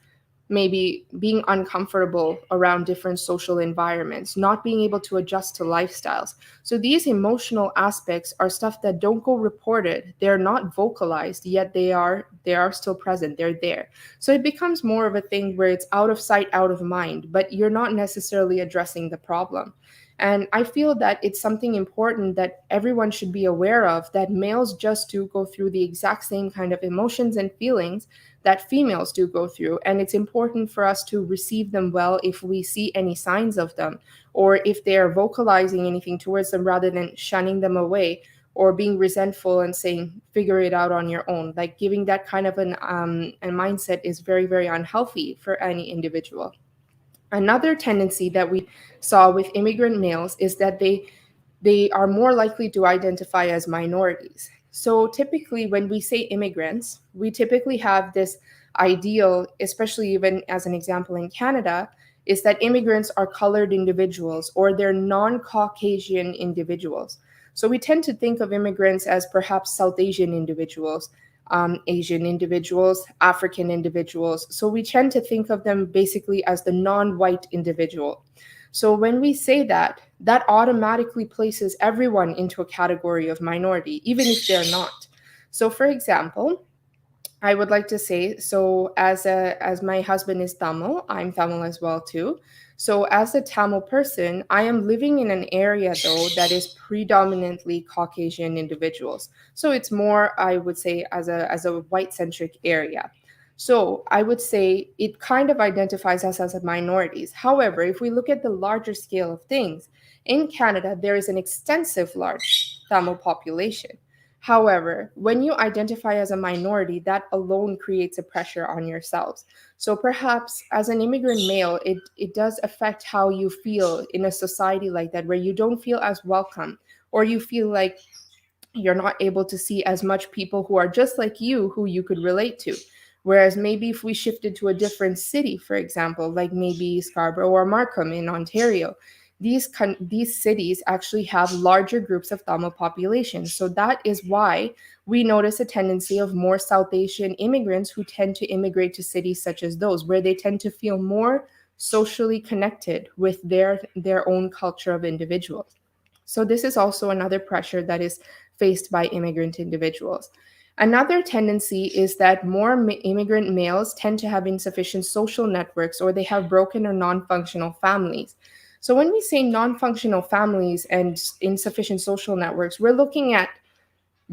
maybe being uncomfortable around different social environments, not being able to adjust to lifestyles. So these emotional aspects are stuff that don't go reported. They're not vocalized, yet they are still present. They're there. So it becomes more of a thing where it's out of sight, out of mind, but you're not necessarily addressing the problem. And I feel that it's something important that everyone should be aware of, that males just do go through the exact same kind of emotions and feelings that females do go through. And it's important for us to receive them well if we see any signs of them, or if they are vocalizing anything towards them rather than shunning them away or being resentful and saying, figure it out on your own. Like giving that kind of a mindset is very, very unhealthy for any individual. Another tendency that we saw with immigrant males is that they are more likely to identify as minorities. So typically, when we say immigrants, we typically have this ideal, especially even as an example in Canada, is that immigrants are colored individuals or they're non Caucasian individuals. So we tend to think of immigrants as perhaps South Asian individuals, Asian individuals, African individuals. So we tend to think of them basically as the non white individual. So when we say that, that automatically places everyone into a category of minority, even if they're not. So, for example, I would like to say, so as my husband is Tamil, I'm Tamil as well too. So as a Tamil person, I am living in an area though that is predominantly Caucasian individuals. So it's more, I would say, as a white centric area. So I would say it kind of identifies us as a minorities. However, if we look at the larger scale of things, in Canada there is an extensive large Tamil population. However, when you identify as a minority, that alone creates a pressure on yourselves. So perhaps as an immigrant male, it does affect how you feel in a society like that, where you don't feel as welcome, or you feel like you're not able to see as much people who are just like you who you could relate to. Whereas maybe if we shifted to a different city, for example, like maybe Scarborough or Markham in Ontario, these cities actually have larger groups of Tamil populations. So that is why we notice a tendency of more South Asian immigrants who tend to immigrate to cities such as those, where they tend to feel more socially connected with their own culture of individuals. So, this is also another pressure that is faced by immigrant individuals. Another tendency is that more immigrant males tend to have insufficient social networks, or they have broken or non functional families. So, when we say non functional families and insufficient social networks, we're looking at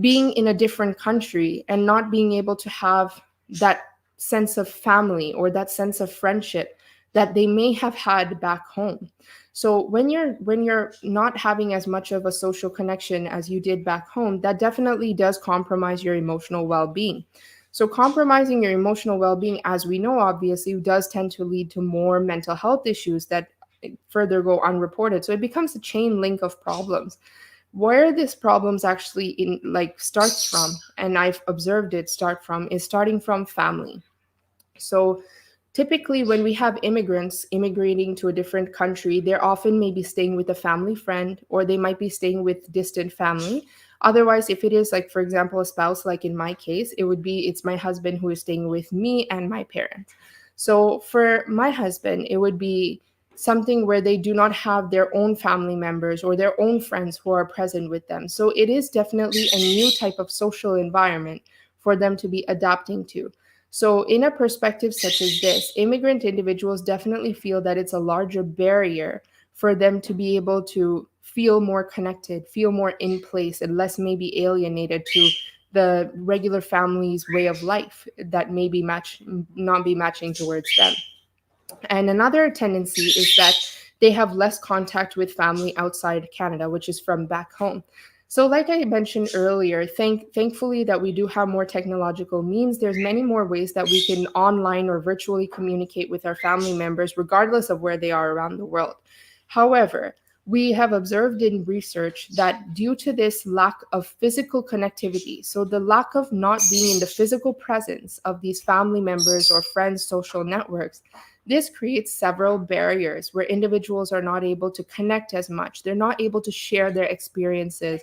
being in a different country and not being able to have that sense of family or that sense of friendship that they may have had back home. So when you're not having as much of a social connection as you did back home, that definitely does compromise your emotional well-being. So compromising your emotional well-being, as we know, obviously does tend to lead to more mental health issues that further go unreported. So it becomes a chain link of problems. Where this problems actually in like starts from, and I've observed it start from, is starting from family. So typically when we have immigrants immigrating to a different country, they're often maybe staying with a family friend, or they might be staying with distant family. Otherwise, if it is like, for example, a spouse, like in my case, it's my husband who is staying with me and my parents. So for my husband, it would be something where they do not have their own family members or their own friends who are present with them. So it is definitely a new type of social environment for them to be adapting to. So, in a perspective such as this, immigrant individuals definitely feel that it's a larger barrier for them to be able to feel more connected, feel more in place, and less maybe alienated to the regular family's way of life that may be not be matching towards them. And another tendency is that they have less contact with family outside Canada, which is from back home. So, like I mentioned earlier, thankfully that we do have more technological means. There's many more ways that we can online or virtually communicate with our family members, regardless of where they are around the world. However, we have observed in research that due to this lack of physical connectivity, so the lack of not being in the physical presence of these family members or friends' social networks, This creates several barriers where individuals are not able to connect as much. They're not able to share their experiences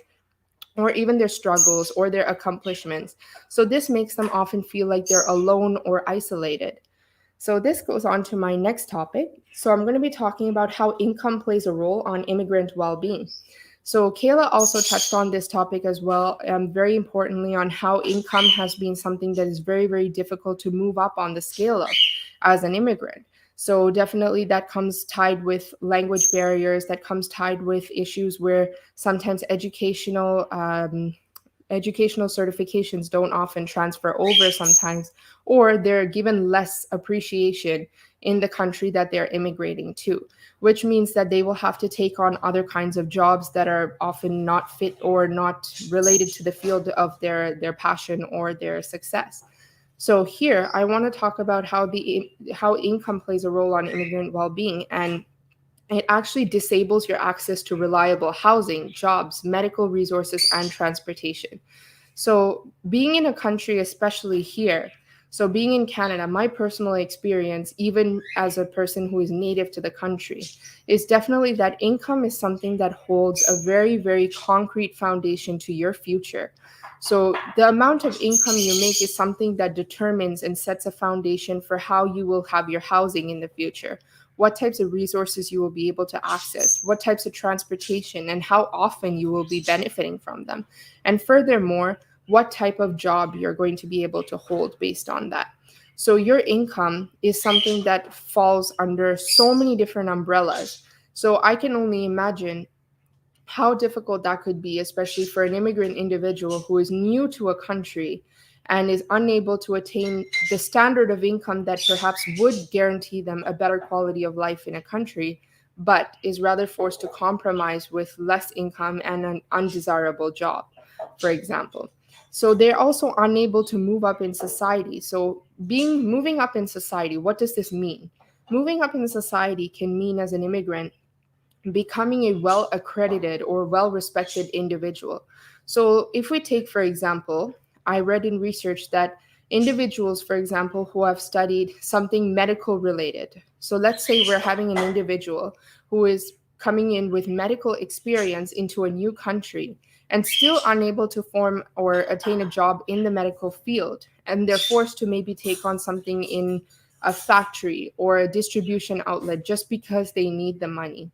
or even their struggles or their accomplishments. So this makes them often feel like they're alone or isolated. So this goes on to my next topic. So I'm going to be talking about how income plays a role on immigrant well-being. So Kayla also touched on this topic as well, very importantly on how income has been something that is very, very difficult to move up on the scale of as an immigrant. So definitely that comes tied with language barriers, that comes tied with issues where sometimes educational certifications don't often transfer over sometimes, or they're given less appreciation in the country that they're immigrating to, which means that they will have to take on other kinds of jobs that are often not fit or not related to the field of their passion or their success. So here I want to talk about how income plays a role on immigrant well-being, and it actually disables your access to reliable housing, jobs, medical resources, and transportation. So, being in a country, especially here, so being in Canada, my personal experience, even as a person who is native to the country, is definitely that income is something that holds a very, very concrete foundation to your future. So, the amount of income you make is something that determines and sets a foundation for how you will have your housing in the future, what types of resources you will be able to access, what types of transportation, and how often you will be benefiting from them. And furthermore, what type of job you're going to be able to hold based on that. So, your income is something that falls under so many different umbrellas. So, I can only imagine how difficult that could be, especially for an immigrant individual who is new to a country and is unable to attain the standard of income that perhaps would guarantee them a better quality of life in a country, but is rather forced to compromise with less income and an undesirable job, for example. So they're also unable to move up in society. So being moving up in society, what does this mean? Moving up in society can mean, as an immigrant, becoming a well accredited or well respected individual. So, if we take, for example, I read in research that individuals, for example, who have studied something medical related, so let's say we're having an individual who is coming in with medical experience into a new country and still unable to form or attain a job in the medical field, and they're forced to maybe take on something in a factory or a distribution outlet just because they need the money.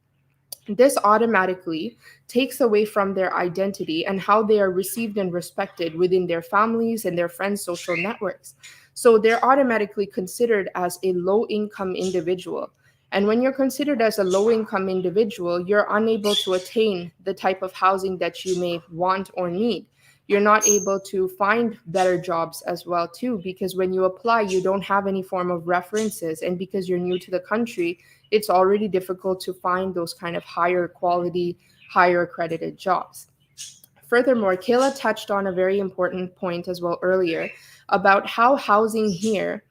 This automatically takes away from their identity and how they are received and respected within their families and their friends' social networks. So they're automatically considered as a low income individual. And when you're considered as a low income individual, you're unable to attain the type of housing that you may want or need. You're not able to find better jobs as well too, because when you apply you don't have any form of references, and because you're new to the country, it's already difficult to find those kind of higher quality, higher accredited jobs. Furthermore, Kayla touched on a very important point as well earlier about how housing here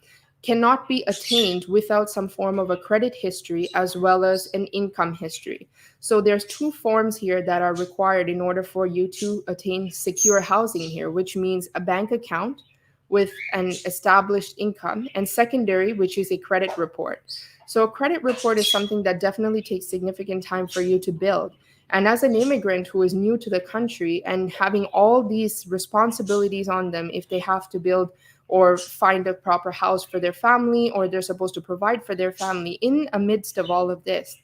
cannot be attained without some form of a credit history as well as an income history. So there's two forms here that are required in order for you to attain secure housing here, which means a bank account with an established income, and secondary, which is a credit report. So a credit report is something that definitely takes significant time for you to build. And as an immigrant who is new to the country and having all these responsibilities on them, if they have to build or find a proper house for their family, or they're supposed to provide for their family, in amidst of all of this,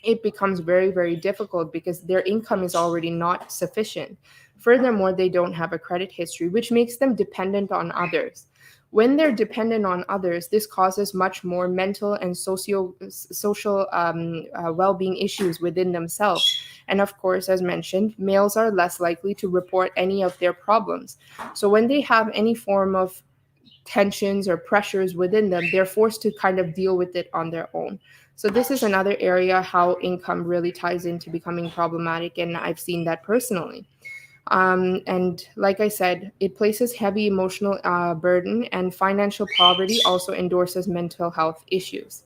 it becomes very, very difficult because their income is already not sufficient. Furthermore, they don't have a credit history, which makes them dependent on others. When they're dependent on others, this causes much more mental and social well-being issues within themselves. And of course, as mentioned, males are less likely to report any of their problems. So when they have any form of tensions or pressures within them, they're forced to kind of deal with it on their own. So this is another area how income really ties into becoming problematic, and I've seen that personally. And like I said, it places heavy emotional burden, and financial poverty also endorses mental health issues.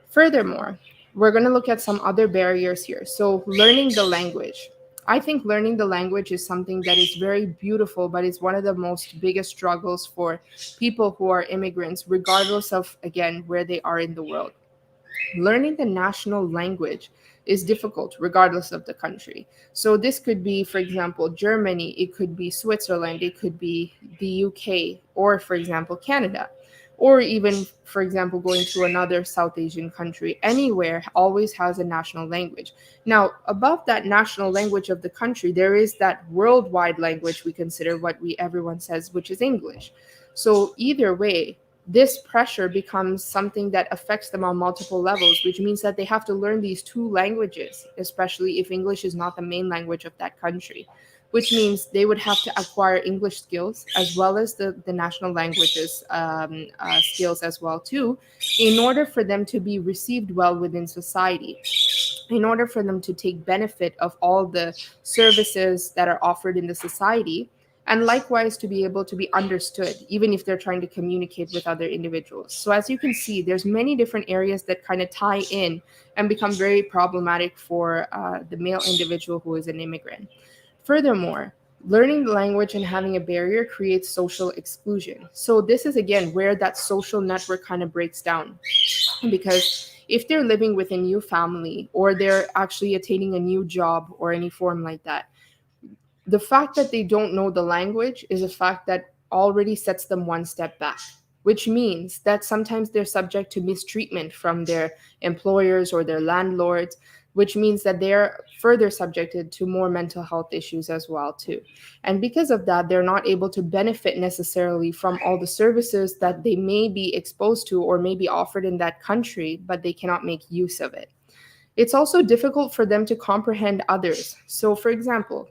Furthermore, we're going to look at some other barriers here. So, learning the language. I think learning the language is something that is very beautiful, but it's one of the most biggest struggles for people who are immigrants, regardless of, again, where they are in the world. Learning the national language is difficult regardless of the country. So this could be, for example, Germany, it could be Switzerland, it could be the UK, or for example, Canada, or even, for example, going to another South Asian country. Anywhere always has a national language. Now, above that national language of the country, there is that worldwide language we consider, what we everyone says, which is English. So either way, this pressure becomes something that affects them on multiple levels, which means that they have to learn these two languages, especially if English is not the main language of that country, which means they would have to acquire English skills as well as the national languages skills as well too, in order for them to be received well within society, in order for them to take benefit of all the services that are offered in the society, and likewise to be able to be understood even if they're trying to communicate with other individuals. So as you can see, there's many different areas that kind of tie in and become very problematic for the male individual who is an immigrant. Furthermore, learning the language and having a barrier creates social exclusion. So this is again where that social network kind of breaks down, because if they're living with a new family or they're actually attaining a new job or any form like that, the fact that they don't know the language is a fact that already sets them one step back, which means that sometimes they're subject to mistreatment from their employers or their landlords, which means that they're further subjected to more mental health issues as well too. And because of that, they're not able to benefit necessarily from all the services that they may be exposed to or may be offered in that country, but they cannot make use of it. It's also difficult for them to comprehend others. So for example,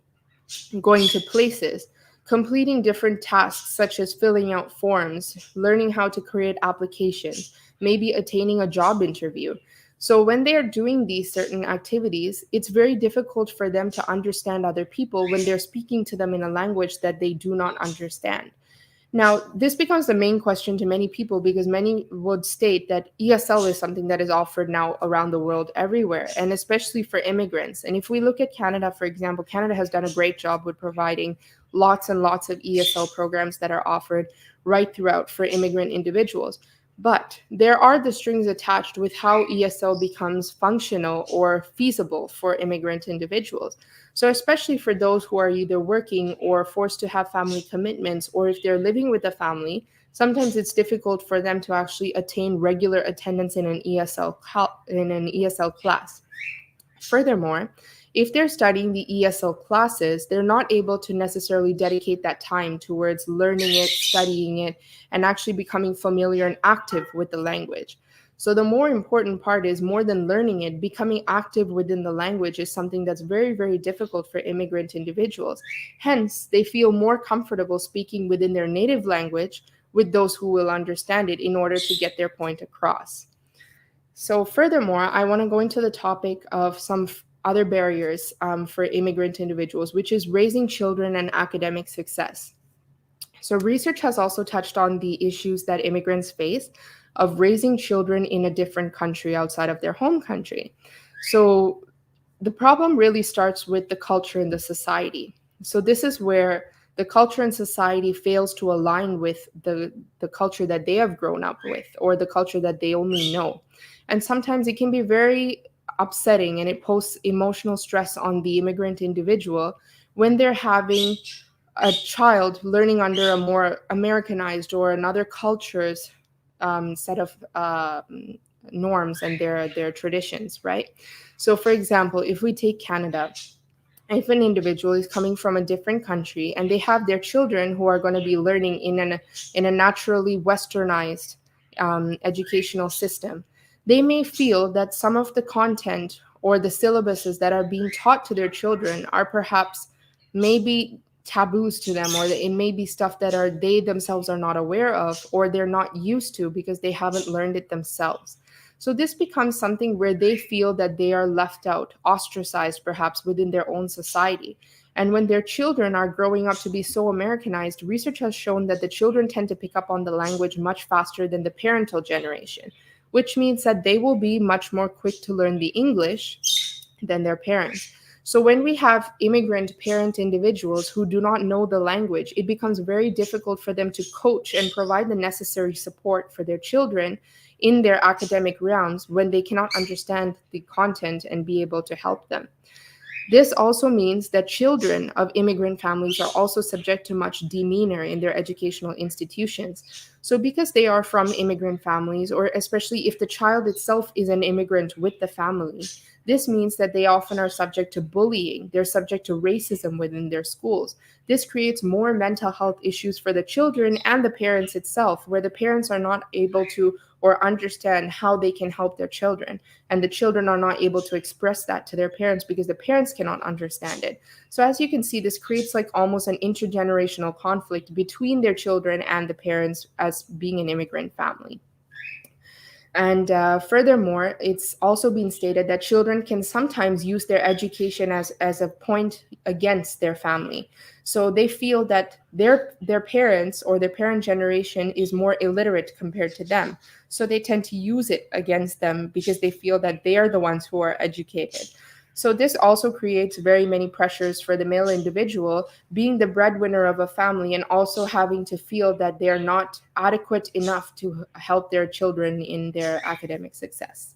going to places, completing different tasks such as filling out forms, learning how to create applications, maybe attaining a job interview. So when they are doing these certain activities, it's very difficult for them to understand other people when they're speaking to them in a language that they do not understand. Now, this becomes the main question to many people because many would state that ESL is something that is offered now around the world everywhere, and especially for immigrants. And if we look at Canada, for example, Canada has done a great job with providing lots and lots of ESL programs that are offered right throughout for immigrant individuals. But there are the strings attached with how ESL becomes functional or feasible for immigrant individuals. So, especially for those who are either working or forced to have family commitments, or if they're living with a family, sometimes it's difficult for them to actually attain regular attendance in an ESL class. Furthermore, if they're studying the ESL classes, they're not able to necessarily dedicate that time towards learning it, studying it, and actually becoming familiar and active with the language. So, the more important part is more than learning it, becoming active within the language is something that's very, very difficult for immigrant individuals. Hence, they feel more comfortable speaking within their native language with those who will understand it in order to get their point across. So, furthermore, I want to go into the topic of some other barriers for immigrant individuals, which is raising children and academic success. So, research has also touched on the issues that immigrants face of raising children in a different country outside of their home country. So, the problem really starts with the culture and the society. So this is where the culture and society fails to align with the culture that they have grown up with or the culture that they only know. And sometimes it can be very upsetting and it posts emotional stress on the immigrant individual when they're having a child learning under a more Americanized or another culture's set of norms and their traditions, right? So, for example, if we take Canada, if an individual is coming from a different country and they have their children who are going to be learning in a naturally westernized educational system, they may feel that some of the content or the syllabuses that are being taught to their children are perhaps maybe taboos to them, or that it may be stuff that are they themselves are not aware of or they're not used to because they haven't learned it themselves. So this becomes something where they feel that they are left out, ostracized perhaps within their own society. And when their children are growing up to be so Americanized, research has shown that the children tend to pick up on the language much faster than the parental generation, which means that they will be much more quick to learn the English than their parents. So when we have immigrant parent individuals who do not know the language, it becomes very difficult for them to coach and provide the necessary support for their children in their academic realms when they cannot understand the content and be able to help them. This also means that children of immigrant families are also subject to much demeanor in their educational institutions. So, because they are from immigrant families, or especially if the child itself is an immigrant with the family, this means that they often are subject to bullying, they're subject to racism within their schools. This creates more mental health issues for the children and the parents itself, where the parents are not able to or understand how they can help their children, and the children are not able to express that to their parents because the parents cannot understand it. So as you can see, this creates like almost an intergenerational conflict between their children and the parents as being an immigrant family. And furthermore, it's also been stated that children can sometimes use their education as a point against their family. So they feel that their parents or their parent generation is more illiterate compared to them. So they tend to use it against them because they feel that they are the ones who are educated. So this also creates very many pressures for the male individual being the breadwinner of a family and also having to feel that they're not adequate enough to help their children in their academic success.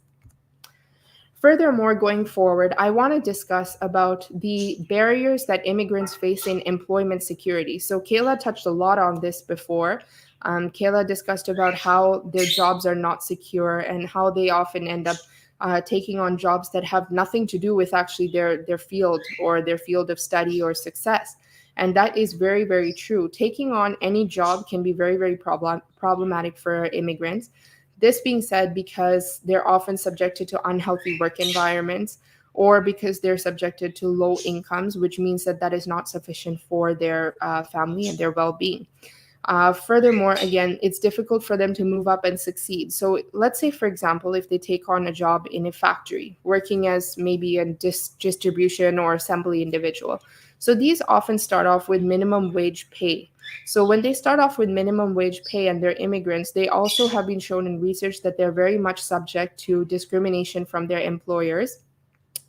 Furthermore, going forward, I want to discuss about the barriers that immigrants face in employment security. So Kayla touched a lot on this before. Kayla discussed about how their jobs are not secure and how they often end up taking on jobs that have nothing to do with actually their field or their field of study or success. And that is very, very true. Taking on any job can be very, very problematic for immigrants. This being said, because they're often subjected to unhealthy work environments or because they're subjected to low incomes, which means that that is not sufficient for their family and their well being. Furthermore, again, it's difficult for them to move up and succeed. So, let's say, for example, if they take on a job in a factory, working as maybe a distribution or assembly individual. So, these often start off with minimum wage pay. So, when they start off with minimum wage pay and they're immigrants, they also have been shown in research that they're very much subject to discrimination from their employers.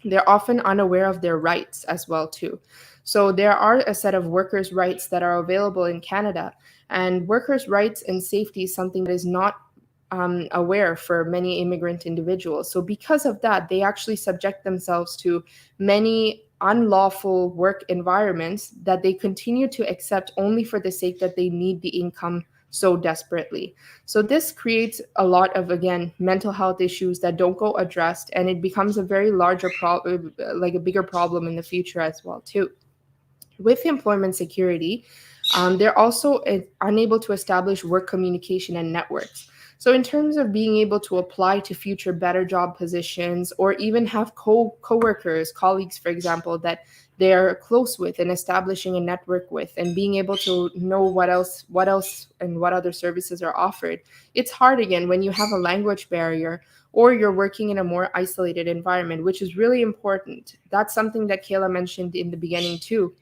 They're often unaware of their rights as well too. So there are a set of workers' rights that are available in Canada, and workers' rights and safety is something that is not aware for many immigrant individuals. So because of that, they actually subject themselves to many unlawful work environments that they continue to accept only for the sake that they need the income so desperately. So this creates a lot of, again, mental health issues that don't go addressed, and it becomes a very larger problem, like a bigger problem in the future as well too. With employment security, they're also unable to establish work communication and networks. So, in terms of being able to apply to future better job positions, or even have coworkers, colleagues, for example, that they're close with and establishing a network with, and being able to know what else, and what other services are offered, it's hard again when you have a language barrier or you're working in a more isolated environment, which is really important. That's something that Kayla mentioned in the beginning too,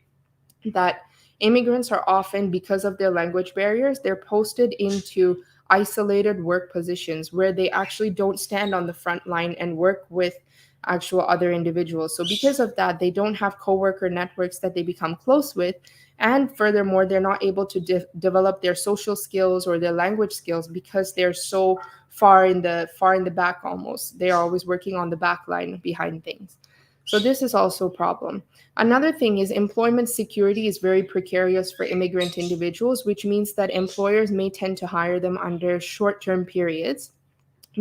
that immigrants are often, because of their language barriers, they're posted into isolated work positions where they actually don't stand on the front line and work with actual other individuals. So because of that, they don't have coworker networks that they become close with, and furthermore, they're not able to develop their social skills or their language skills because they're so far in the back. Almost, they're always working on the back line behind things. So this is also a problem. Another thing is employment security is very precarious for immigrant individuals, which means that employers may tend to hire them under short-term periods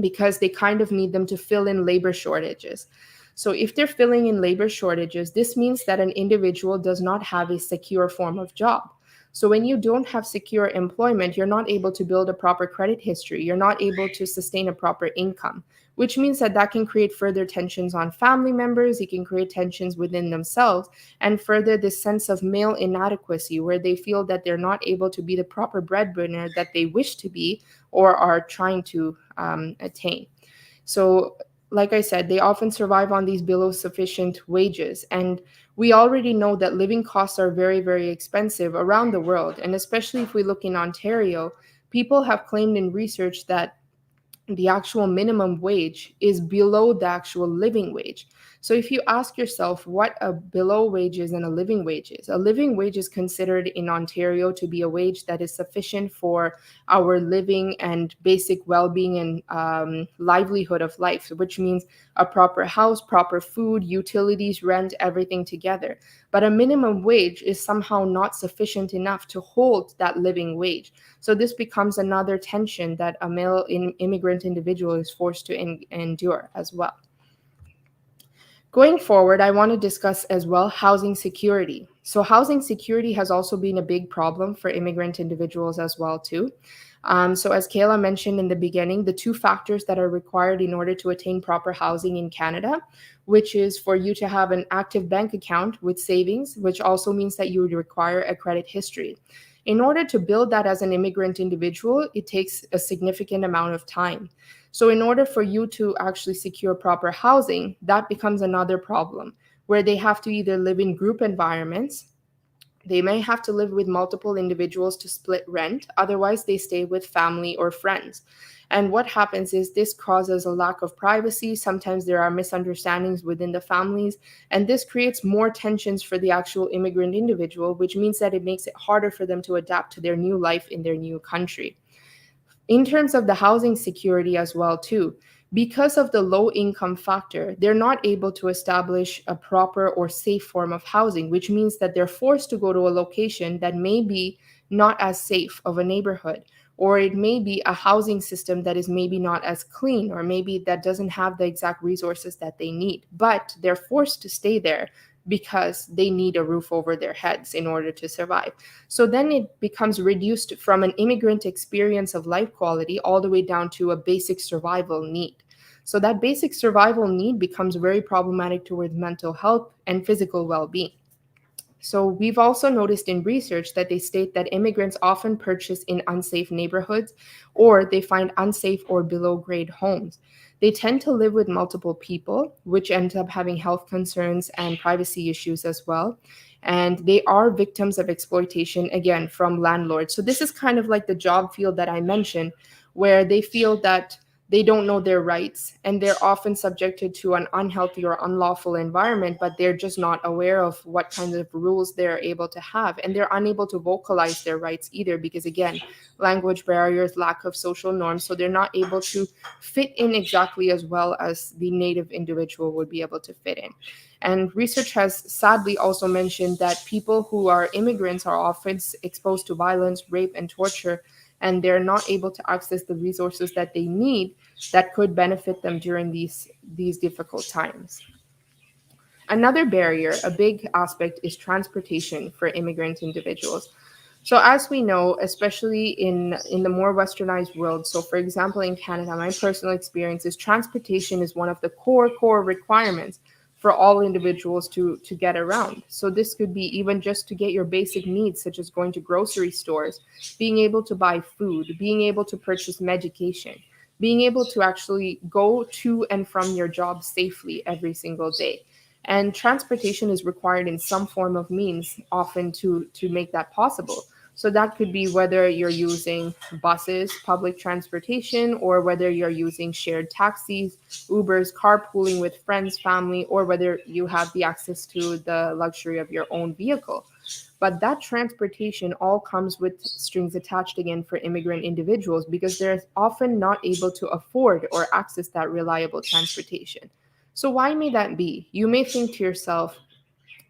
because they kind of need them to fill in labor shortages. So if they're filling in labor shortages, this means that an individual does not have a secure form of job. So when you don't have secure employment, you're not able to build a proper credit history. You're not able to sustain a proper income, which means that that can create further tensions on family members. It can create tensions within themselves, and further this sense of male inadequacy where they feel that they're not able to be the proper breadwinner that they wish to be or are trying to attain. So, like I said, they often survive on these below sufficient wages. And we already know that living costs are very, very expensive around the world. And especially if we look in Ontario, people have claimed in research that the actual minimum wage is below the actual living wage. So if you ask yourself what a below wage is and a living wage is considered in Ontario to be a wage that is sufficient for our living and basic well-being and livelihood of life, which means a proper house, proper food, utilities, rent, everything together. But a minimum wage is somehow not sufficient enough to hold that living wage. So this becomes another tension that a male immigrant individual is forced to endure as well. Going forward, I want to discuss as well housing security. So housing security has also been a big problem for immigrant individuals as well too. So as Kayla mentioned in the beginning, the two factors that are required in order to attain proper housing in Canada, which is for you to have an active bank account with savings, which also means that you would require a credit history. In order to build that as an immigrant individual, it takes a significant amount of time. So, in order for you to actually secure proper housing, that becomes another problem where they have to either live in group environments, they may have to live with multiple individuals to split rent, otherwise, they stay with family or friends. And what happens is this causes a lack of privacy. Sometimes there are misunderstandings within the families, and this creates more tensions for the actual immigrant individual, which means that it makes it harder for them to adapt to their new life in their new country. In terms of the housing security as well too, because of the low income factor, they're not able to establish a proper or safe form of housing, which means that they're forced to go to a location that may be not as safe of a neighborhood, or it may be a housing system that is maybe not as clean, or maybe that doesn't have the exact resources that they need, but they're forced to stay there because they need a roof over their heads in order to survive. So then it becomes reduced from an immigrant experience of life quality all the way down to a basic survival need. So that basic survival need becomes very problematic towards mental health and physical well being. So, we've also noticed in research that they state that immigrants often purchase in unsafe neighborhoods or they find unsafe or below grade homes. They tend to live with multiple people, which ends up having health concerns and privacy issues as well. And they are victims of exploitation, again, from landlords. So, this is kind of like the job field that I mentioned, where they feel that they don't know their rights and they're often subjected to an unhealthy or unlawful environment, but they're just not aware of what kinds of rules they're able to have. And they're unable to vocalize their rights either because, again, language barriers, lack of social norms. So they're not able to fit in exactly as well as the native individual would be able to fit in. And research has sadly also mentioned that people who are immigrants are often exposed to violence, rape, and torture, and they're not able to access the resources that they need that could benefit them during these difficult times. Another barrier, a big aspect, is transportation for immigrant individuals. So as we know, especially in the more westernized world, so for example in Canada, my personal experience is transportation is one of the core requirements for all individuals to get around. So this could be even just to get your basic needs, such as going to grocery stores, being able to buy food, being able to purchase medication, being able to actually go to and from your job safely every single day. And transportation is required in some form of means often to make that possible. So that could be whether you're using buses, public transportation, or whether you're using shared taxis, Ubers, carpooling with friends, family, or whether you have the access to the luxury of your own vehicle. But that transportation all comes with strings attached again for immigrant individuals because they're often not able to afford or access that reliable transportation. So, why may that be? You may think to yourself,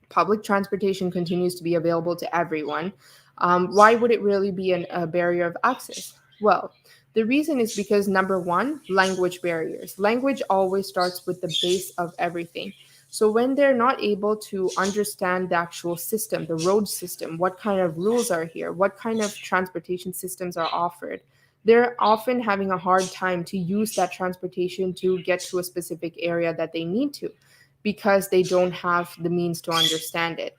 public transportation continues to be available to everyone. Why would it really be a barrier of access? Well, the reason is because number one, language barriers. Language always starts with the base of everything. So when they're not able to understand the actual system, the road system, what kind of rules are here, what kind of transportation systems are offered, they're often having a hard time to use that transportation to get to a specific area that they need to because they don't have the means to understand it.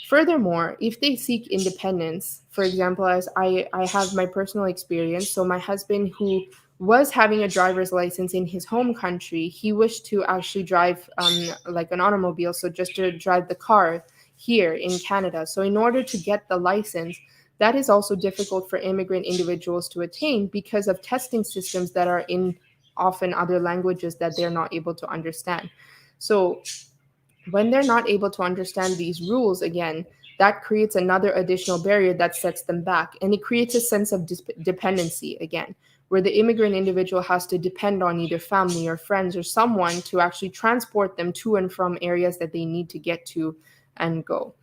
Furthermore, if they seek independence, for example, as I have my personal experience, so my husband, who was having a driver's license in his home country, he wished to actually drive like an automobile, so just to drive the car here in Canada. So, in order to get the license, that is also difficult for immigrant individuals to attain because of testing systems that are in often other languages that they're not able to understand. So, When they're not able to understand these rules again, that creates another additional barrier that sets them back. And it creates a sense of dependency again, where the immigrant individual has to depend on either family or friends or someone to actually transport them to and from areas that they need to get to and go.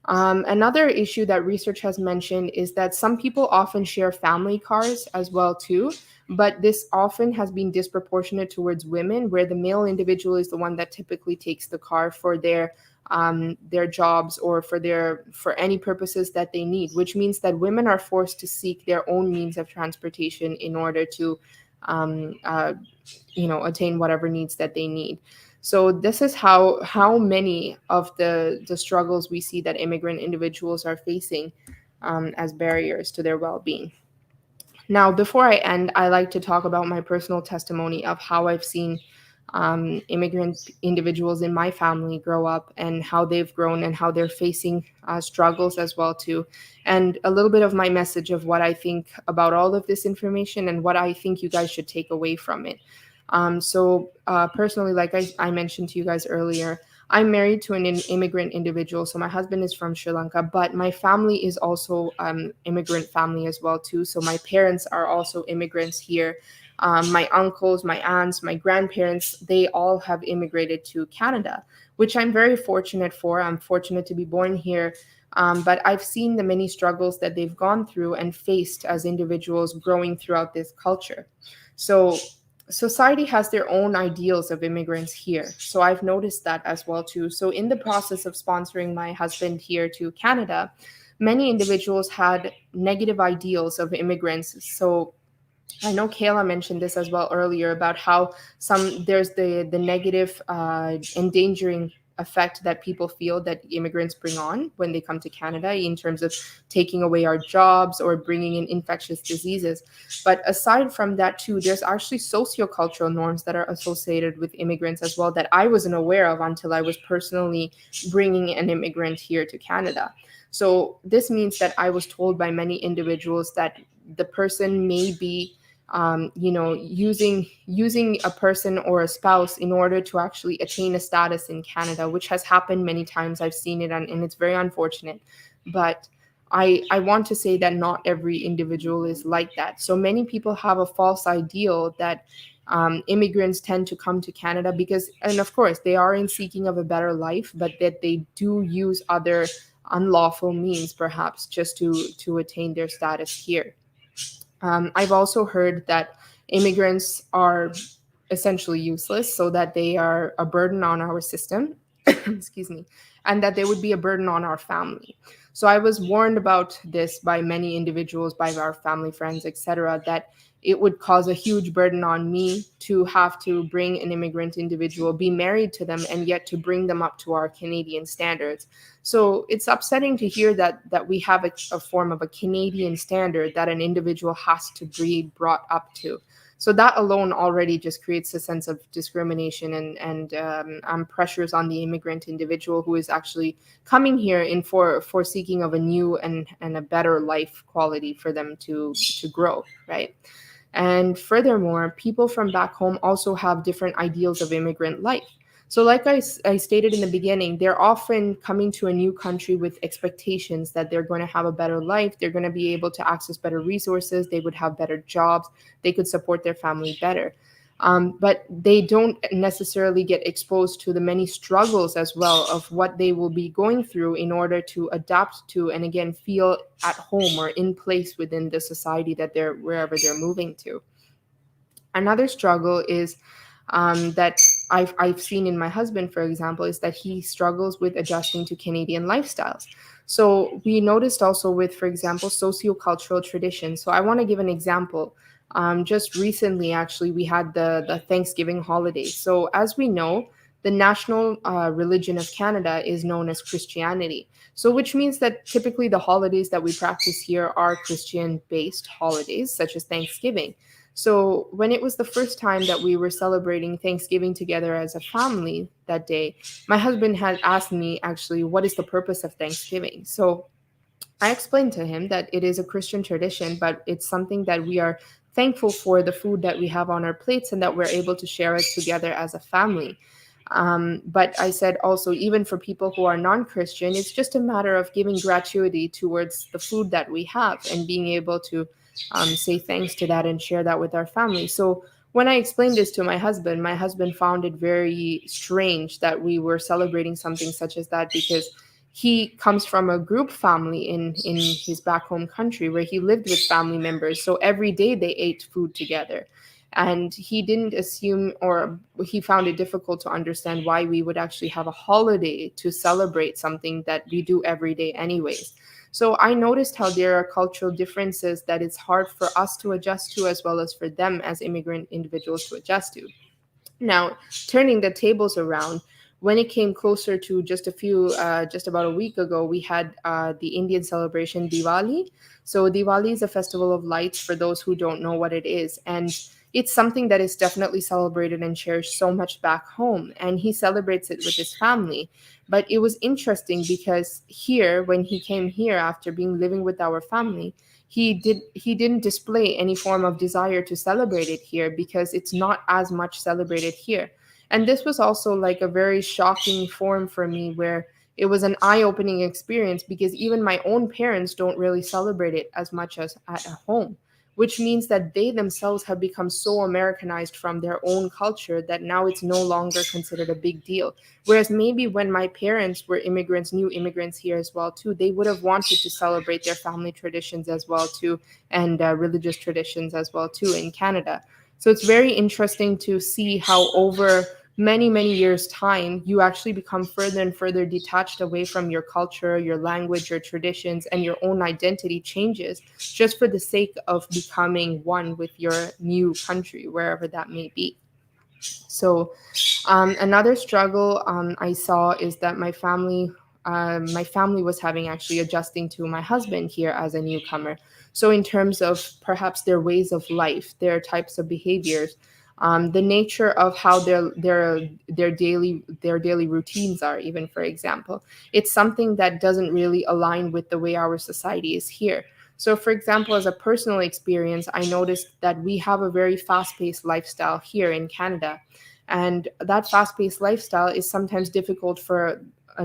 Another issue that research has mentioned is that some people often share family cars as well too, but this often has been disproportionate towards women, where the male individual is the one that typically takes the car for their jobs or for any purposes that they need, which means that women are forced to seek their own means of transportation in order to um, uh, attain whatever needs that they need. So this is how many of the struggles we see that immigrant individuals are facing as barriers to their well-being. Now, before I end, I like to talk about my personal testimony of how I've seen immigrant individuals in my family grow up and how they've grown and how they're facing struggles as well too, and a little bit of my message of what I think about all of this information and what I think you guys should take away from it. Personally, like I mentioned to you guys earlier, I'm married to an immigrant individual. So my husband is from Sri Lanka, but my family is also immigrant family as well too. So my parents are also immigrants here. My uncles, my aunts, my grandparents, they all have immigrated to Canada, which I'm very fortunate for. I'm fortunate to be born here. But I've seen the many struggles that they've gone through and faced as individuals growing throughout this culture. So society has their own ideals of immigrants here. So I've noticed that as well too. So in the process of sponsoring my husband here to Canada, many individuals had negative ideals of immigrants. So I know Kayla mentioned this as well earlier about how there's the negative endangering effect that people feel that immigrants bring on when they come to Canada in terms of taking away our jobs or bringing in infectious diseases. But aside from that too, there's actually sociocultural norms that are associated with immigrants as well that I wasn't aware of until I was personally bringing an immigrant here to Canada. So this means that I was told by many individuals that the person may be using a person or a spouse in order to actually attain a status in Canada, which has happened many times. I've seen it, and it's very unfortunate. But I want to say that not every individual is like that. So many people have a false ideal that immigrants tend to come to Canada because, and of course, they are in seeking of a better life, but that they do use other unlawful means, perhaps, just to attain their status here. I've also heard that immigrants are essentially useless, so that they are a burden on our system, excuse me, and that they would be a burden on our family. So I was warned about this by many individuals, by our family, friends, etc., that it would cause a huge burden on me to have to bring an immigrant individual, be married to them, and yet to bring them up to our Canadian standards. So it's upsetting to hear that we have a form of a Canadian standard that an individual has to be brought up to. So that alone already just creates a sense of discrimination and pressures on the immigrant individual who is actually coming here in for seeking of a new and a better life quality for them to grow, right? And furthermore, people from back home also have different ideals of immigrant life. So, like I stated in the beginning, they're often coming to a new country with expectations that they're going to have a better life, they're going to be able to access better resources, they would have better jobs, they could support their family better. But they don't necessarily get exposed to the many struggles as well of what they will be going through in order to adapt to and again feel at home or in place within the society that they're wherever they're moving to. Another struggle is that I've seen in my husband, for example, is that he struggles with adjusting to Canadian lifestyles. So we noticed also with, for example, sociocultural traditions. So I want to give an example. Just recently, actually, we had the Thanksgiving holiday. So as we know, the national religion of Canada is known as Christianity. So, which means that typically the holidays that we practice here are Christian based holidays, such as Thanksgiving. So, when it was the first time that we were celebrating Thanksgiving together as a family that day, my husband had asked me actually, what is the purpose of Thanksgiving? So, I explained to him that it is a Christian tradition, but it's something that we are thankful for the food that we have on our plates and that we're able to share it together as a family. But I said also, even for people who are non Christian, it's just a matter of giving gratuity towards the food that we have and being able to say thanks to that and share that with our family. So when I explained this to my husband found it very strange that we were celebrating something such as that, because he comes from a group family in his back home country where he lived with family members. So every day they ate food together. And he didn't assume, or he found it difficult to understand why we would actually have a holiday to celebrate something that we do every day, anyways. So I noticed how there are cultural differences that it's hard for us to adjust to, as well as for them as immigrant individuals to adjust to. Now, turning the tables around, when it came closer to just about a week ago, we had the Indian celebration Diwali. So, Diwali is a festival of lights for those who don't know what it is. And it's something that is definitely celebrated and cherished so much back home. And he celebrates it with his family. But it was interesting because here, when he came here after being living with our family, he didn't display any form of desire to celebrate it here because it's not as much celebrated here. And this was also like a very shocking form for me, where it was an eye-opening experience, because even my own parents don't really celebrate it as much as at home, which means that they themselves have become so Americanized from their own culture that now it's no longer considered a big deal. Whereas maybe when my parents were immigrants, new immigrants here as well too, they would have wanted to celebrate their family traditions as well too, and religious traditions as well too in Canada. So it's very interesting to see how over many years time you actually become further and further detached away from your culture, your language, your traditions, and your own identity changes just for the sake of becoming one with your new country, wherever that may be. So another struggle I saw is that my family was having actually adjusting to my husband here as a newcomer. So in terms of perhaps their ways of life, their types of behaviors, the nature of how their daily routines are, even for example, it's something that doesn't really align with the way our society is here. So, for example, as a personal experience, I noticed that we have a very fast paced lifestyle here in Canada. And that fast paced lifestyle is sometimes difficult for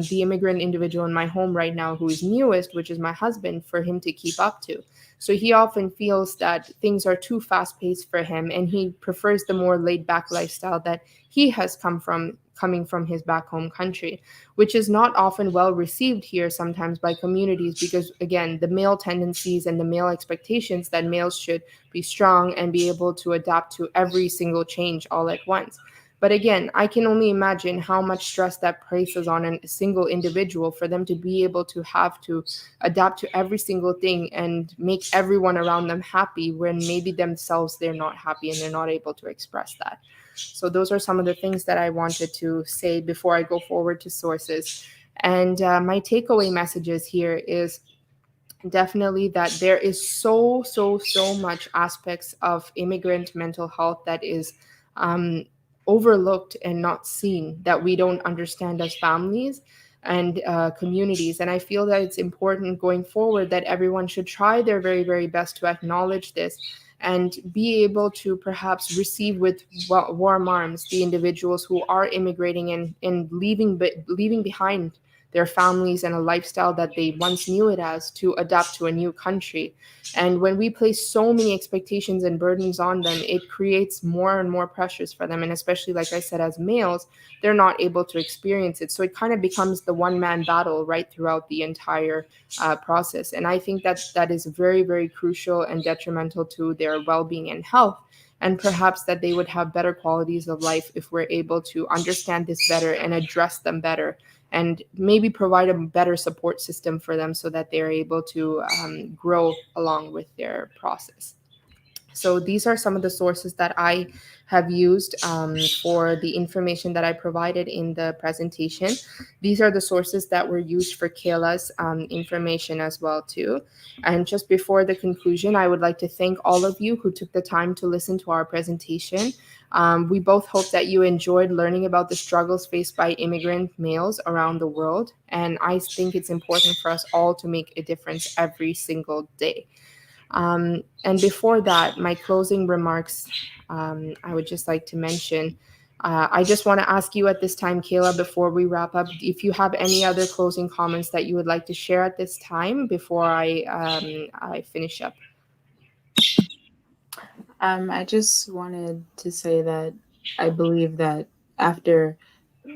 the immigrant individual in my home right now who is newest, which is my husband, for him to keep up to. So he often feels that things are too fast paced for him, and he prefers the more laid back lifestyle that he has coming from his back home country, which is not often well received here sometimes by communities, because again, the male tendencies and the male expectations that males should be strong and be able to adapt to every single change all at once. But again, I can only imagine how much stress that places on a single individual for them to be able to have to adapt to every single thing and make everyone around them happy when maybe themselves they're not happy and they're not able to express that. So, those are some of the things that I wanted to say before I go forward to sources. And my takeaway messages here is definitely that there is so much aspects of immigrant mental health that is um, overlooked and not seen, that we don't understand as families and communities. And I feel that it's important going forward that everyone should try their very best to acknowledge this and be able to perhaps receive with warm arms the individuals who are immigrating and leaving behind their families and a lifestyle that they once knew it as, to adapt to a new country. And when we place so many expectations and burdens on them, it creates more and more pressures for them. And especially, like I said, as males, they're not able to experience it. So it kind of becomes the one man battle right throughout the entire process. And I think that that is very crucial and detrimental to their well being and health. And perhaps that they would have better qualities of life if we're able to understand this better and address them better, and maybe provide a better support system for them so that they're able to grow along with their process. So these are some of the sources that I have used for the information that I provided in the presentation. These are the sources that were used for Kayla's information as well too. And just before the conclusion, I would like to thank all of you who took the time to listen to our presentation. We both hope that you enjoyed learning about the struggles faced by immigrant males around the world. And I think it's important for us all to make a difference every single day. And before that, my closing remarks, I would just like to mention I just want to ask you at this time, Kayla, before we wrap up, if you have any other closing comments that you would like to share at this time before I finish up. I just wanted to say that I believe that after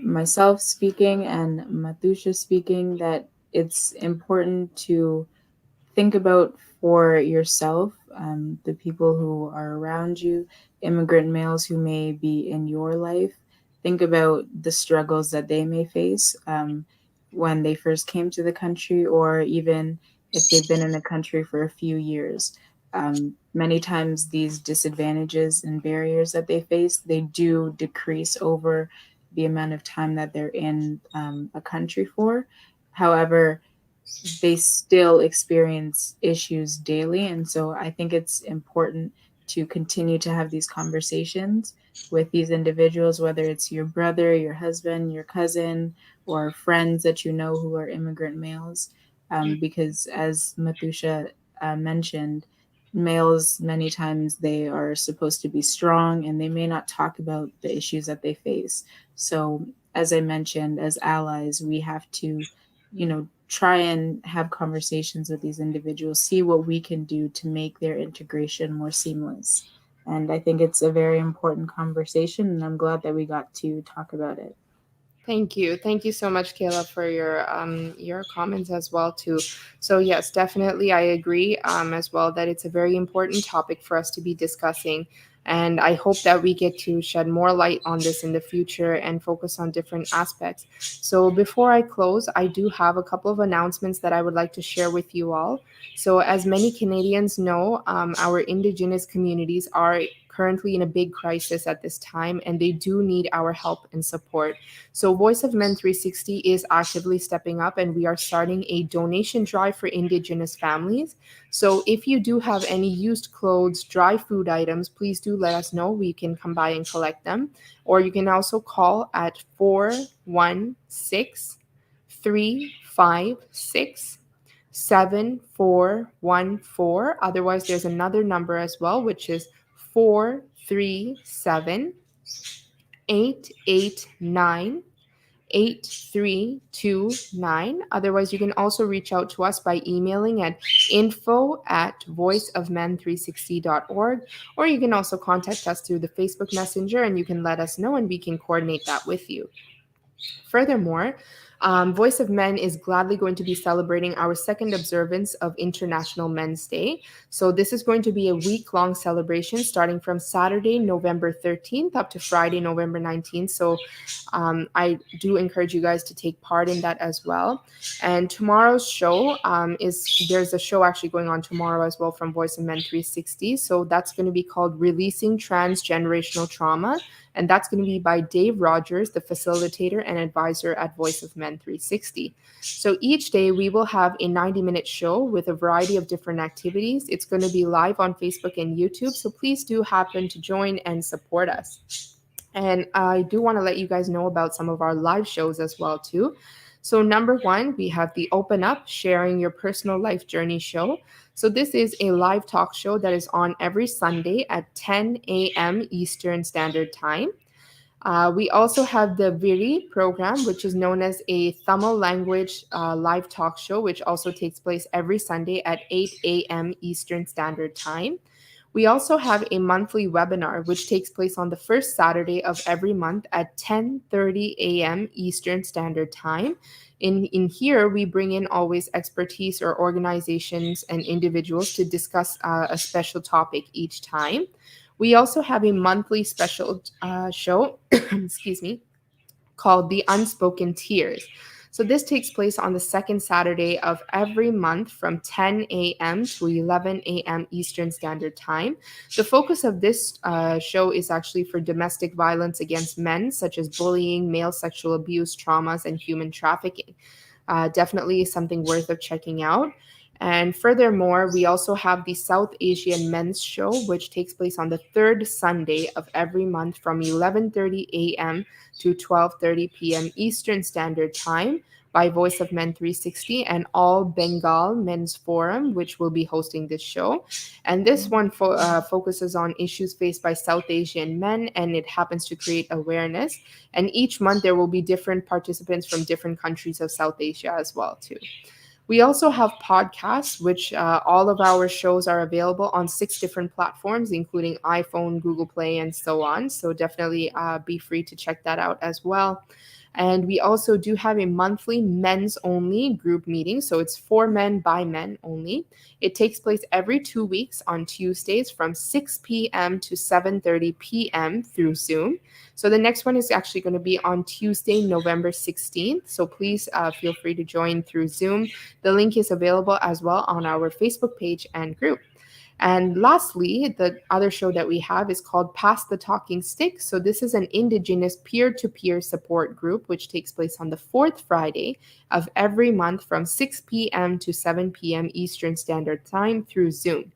myself speaking and Mathusha speaking, that it's important to think about for yourself, the people who are around you, immigrant males who may be in your life. Think about the struggles that they may face when they first came to the country, or even if they've been in the country for a few years. Many times, these disadvantages and barriers that they face, they do decrease over the amount of time that they're in a country for. However, they still experience issues daily. And so I think it's important to continue to have these conversations with these individuals, whether it's your brother, your husband, your cousin, or friends that you know who are immigrant males. Because as Mathusha mentioned, males many times they are supposed to be strong and they may not talk about the issues that they face. So as I mentioned, as allies, we have to, try and have conversations with these individuals, see what we can do to make their integration more seamless. And I think it's a very important conversation, and I'm glad that we got to talk about it. Thank you. Thank you so much, Kayla, for your comments as well too. So yes, definitely I agree as well that it's a very important topic for us to be discussing. And I hope that we get to shed more light on this in the future and focus on different aspects. So before I close, I do have a couple of announcements that I would like to share with you all. So as many Canadians know, our Indigenous communities are currently in a big crisis at this time, and they do need our help and support. So, Voice of Men 360 is actively stepping up, and we are starting a donation drive for Indigenous families. So, if you do have any used clothes, dry food items, please do let us know. We can come by and collect them. Or you can also call at 416 356 7414. Otherwise, there's another number as well, which is 437 889 8329. Otherwise, you can also reach out to us by emailing at info@voiceofmen360.org, or you can also contact us through the Facebook Messenger and you can let us know and we can coordinate that with you. Furthermore, Voice of Men is gladly going to be celebrating our second observance of International Men's Day. So, this is going to be a week long celebration starting from Saturday, November 13th, up to Friday, November 19th. So, I do encourage you guys to take part in that as well. And tomorrow's show there's a show actually going on tomorrow as well from Voice of Men 360. So, that's going to be called Releasing Transgenerational Trauma, and that's going to be by Dave Rogers, the facilitator and advisor at Voice of Men 360. So each day we will have a 90-minute show with a variety of different activities. It's going to be live on Facebook and YouTube, so please do happen to join and support us. And I do want to let you guys know about some of our live shows as well too. So number one, we have the Open Up Sharing Your Personal Life Journey show. So this is a live talk show that is on every Sunday at 10 a.m. Eastern Standard Time. We also have the Viri program, which is known as a Tamil language live talk show, which also takes place every Sunday at 8 a.m. Eastern Standard Time. We also have a monthly webinar, which takes place on the first Saturday of every month at 10:30 a.m. Eastern Standard Time. In here, we bring in always expertise or organizations and individuals to discuss a special topic each time. We also have a monthly special show, excuse me, called The Unspoken Tears. So this takes place on the second Saturday of every month from 10 a.m. to 11 a.m. Eastern Standard Time. The focus of this show is actually for domestic violence against men, such as bullying, male sexual abuse, traumas, and human trafficking. Definitely something worth of checking out. And furthermore, we also have the South Asian Men's Show, which takes place on the third Sunday of every month from 11:30 a.m. to 12:30 p.m. Eastern Standard Time, by Voice of Men 360 and All Bengal Men's Forum, which will be hosting this show. And this one focuses on issues faced by South Asian men, and it happens to create awareness. And each month there will be different participants from different countries of South Asia as well too. We also have podcasts, which all of our shows are available on 6 different platforms, including iPhone, Google Play, and so on. So definitely be free to check that out as well. And we also do have a monthly men's only group meeting. So it's for men by men only. It takes place every 2 weeks on Tuesdays from 6 p.m. to 7:30 p.m. through Zoom. So the next one is actually going to be on Tuesday, November 16th. So please feel free to join through Zoom. The link is available as well on our Facebook page and group. And lastly, the other show that we have is called Pass the Talking Stick. So this is an Indigenous peer-to-peer support group, which takes place on the fourth Friday of every month from 6 p.m. to 7 p.m. Eastern Standard Time through Zoom.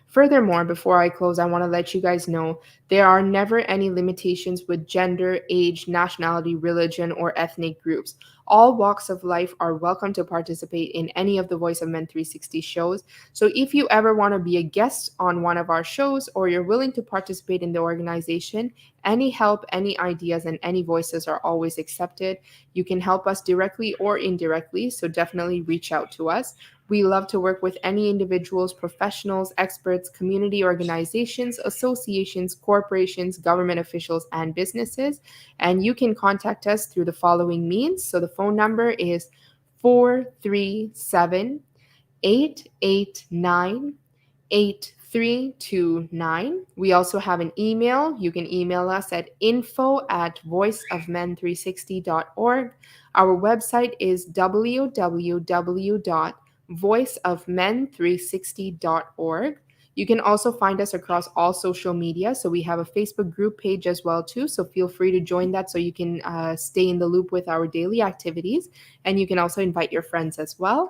Furthermore, before I close, I want to let you guys know there are never any limitations with gender, age, nationality, religion, or ethnic groups. All walks of life are welcome to participate in any of the Voice of Men 360 shows. So if you ever want to be a guest on one of our shows or you're willing to participate in the organization, any help, any ideas, and any voices are always accepted. You can help us directly or indirectly, so definitely reach out to us. We love to work with any individuals, professionals, experts, community organizations, associations, corporations, government officials, and businesses. And you can contact us through the following means. So the phone number is 437 889 8329. We also have an email. You can email us at info@voiceofmen360.org. Our website is www.voiceofmen360.org. You can also find us across all social media. So we have a Facebook group page as well too. So feel free to join that so you can stay in the loop with our daily activities. And you can also invite your friends as well.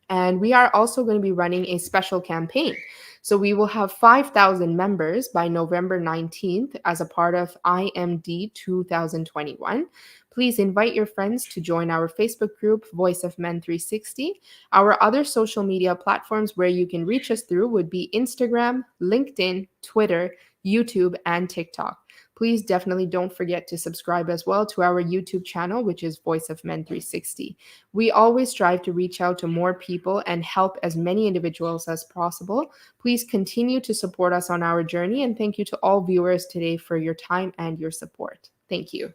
And we are also going to be running a special campaign. So we will have 5,000 members by November 19th as a part of IMD 2021. Please invite your friends to join our Facebook group, Voice of Men 360. Our other social media platforms where you can reach us through would be Instagram, LinkedIn, Twitter, YouTube, and TikTok. Please definitely don't forget to subscribe as well to our YouTube channel, which is Voice of Men 360. We always strive to reach out to more people and help as many individuals as possible. Please continue to support us on our journey, and thank you to all viewers today for your time and your support. Thank you.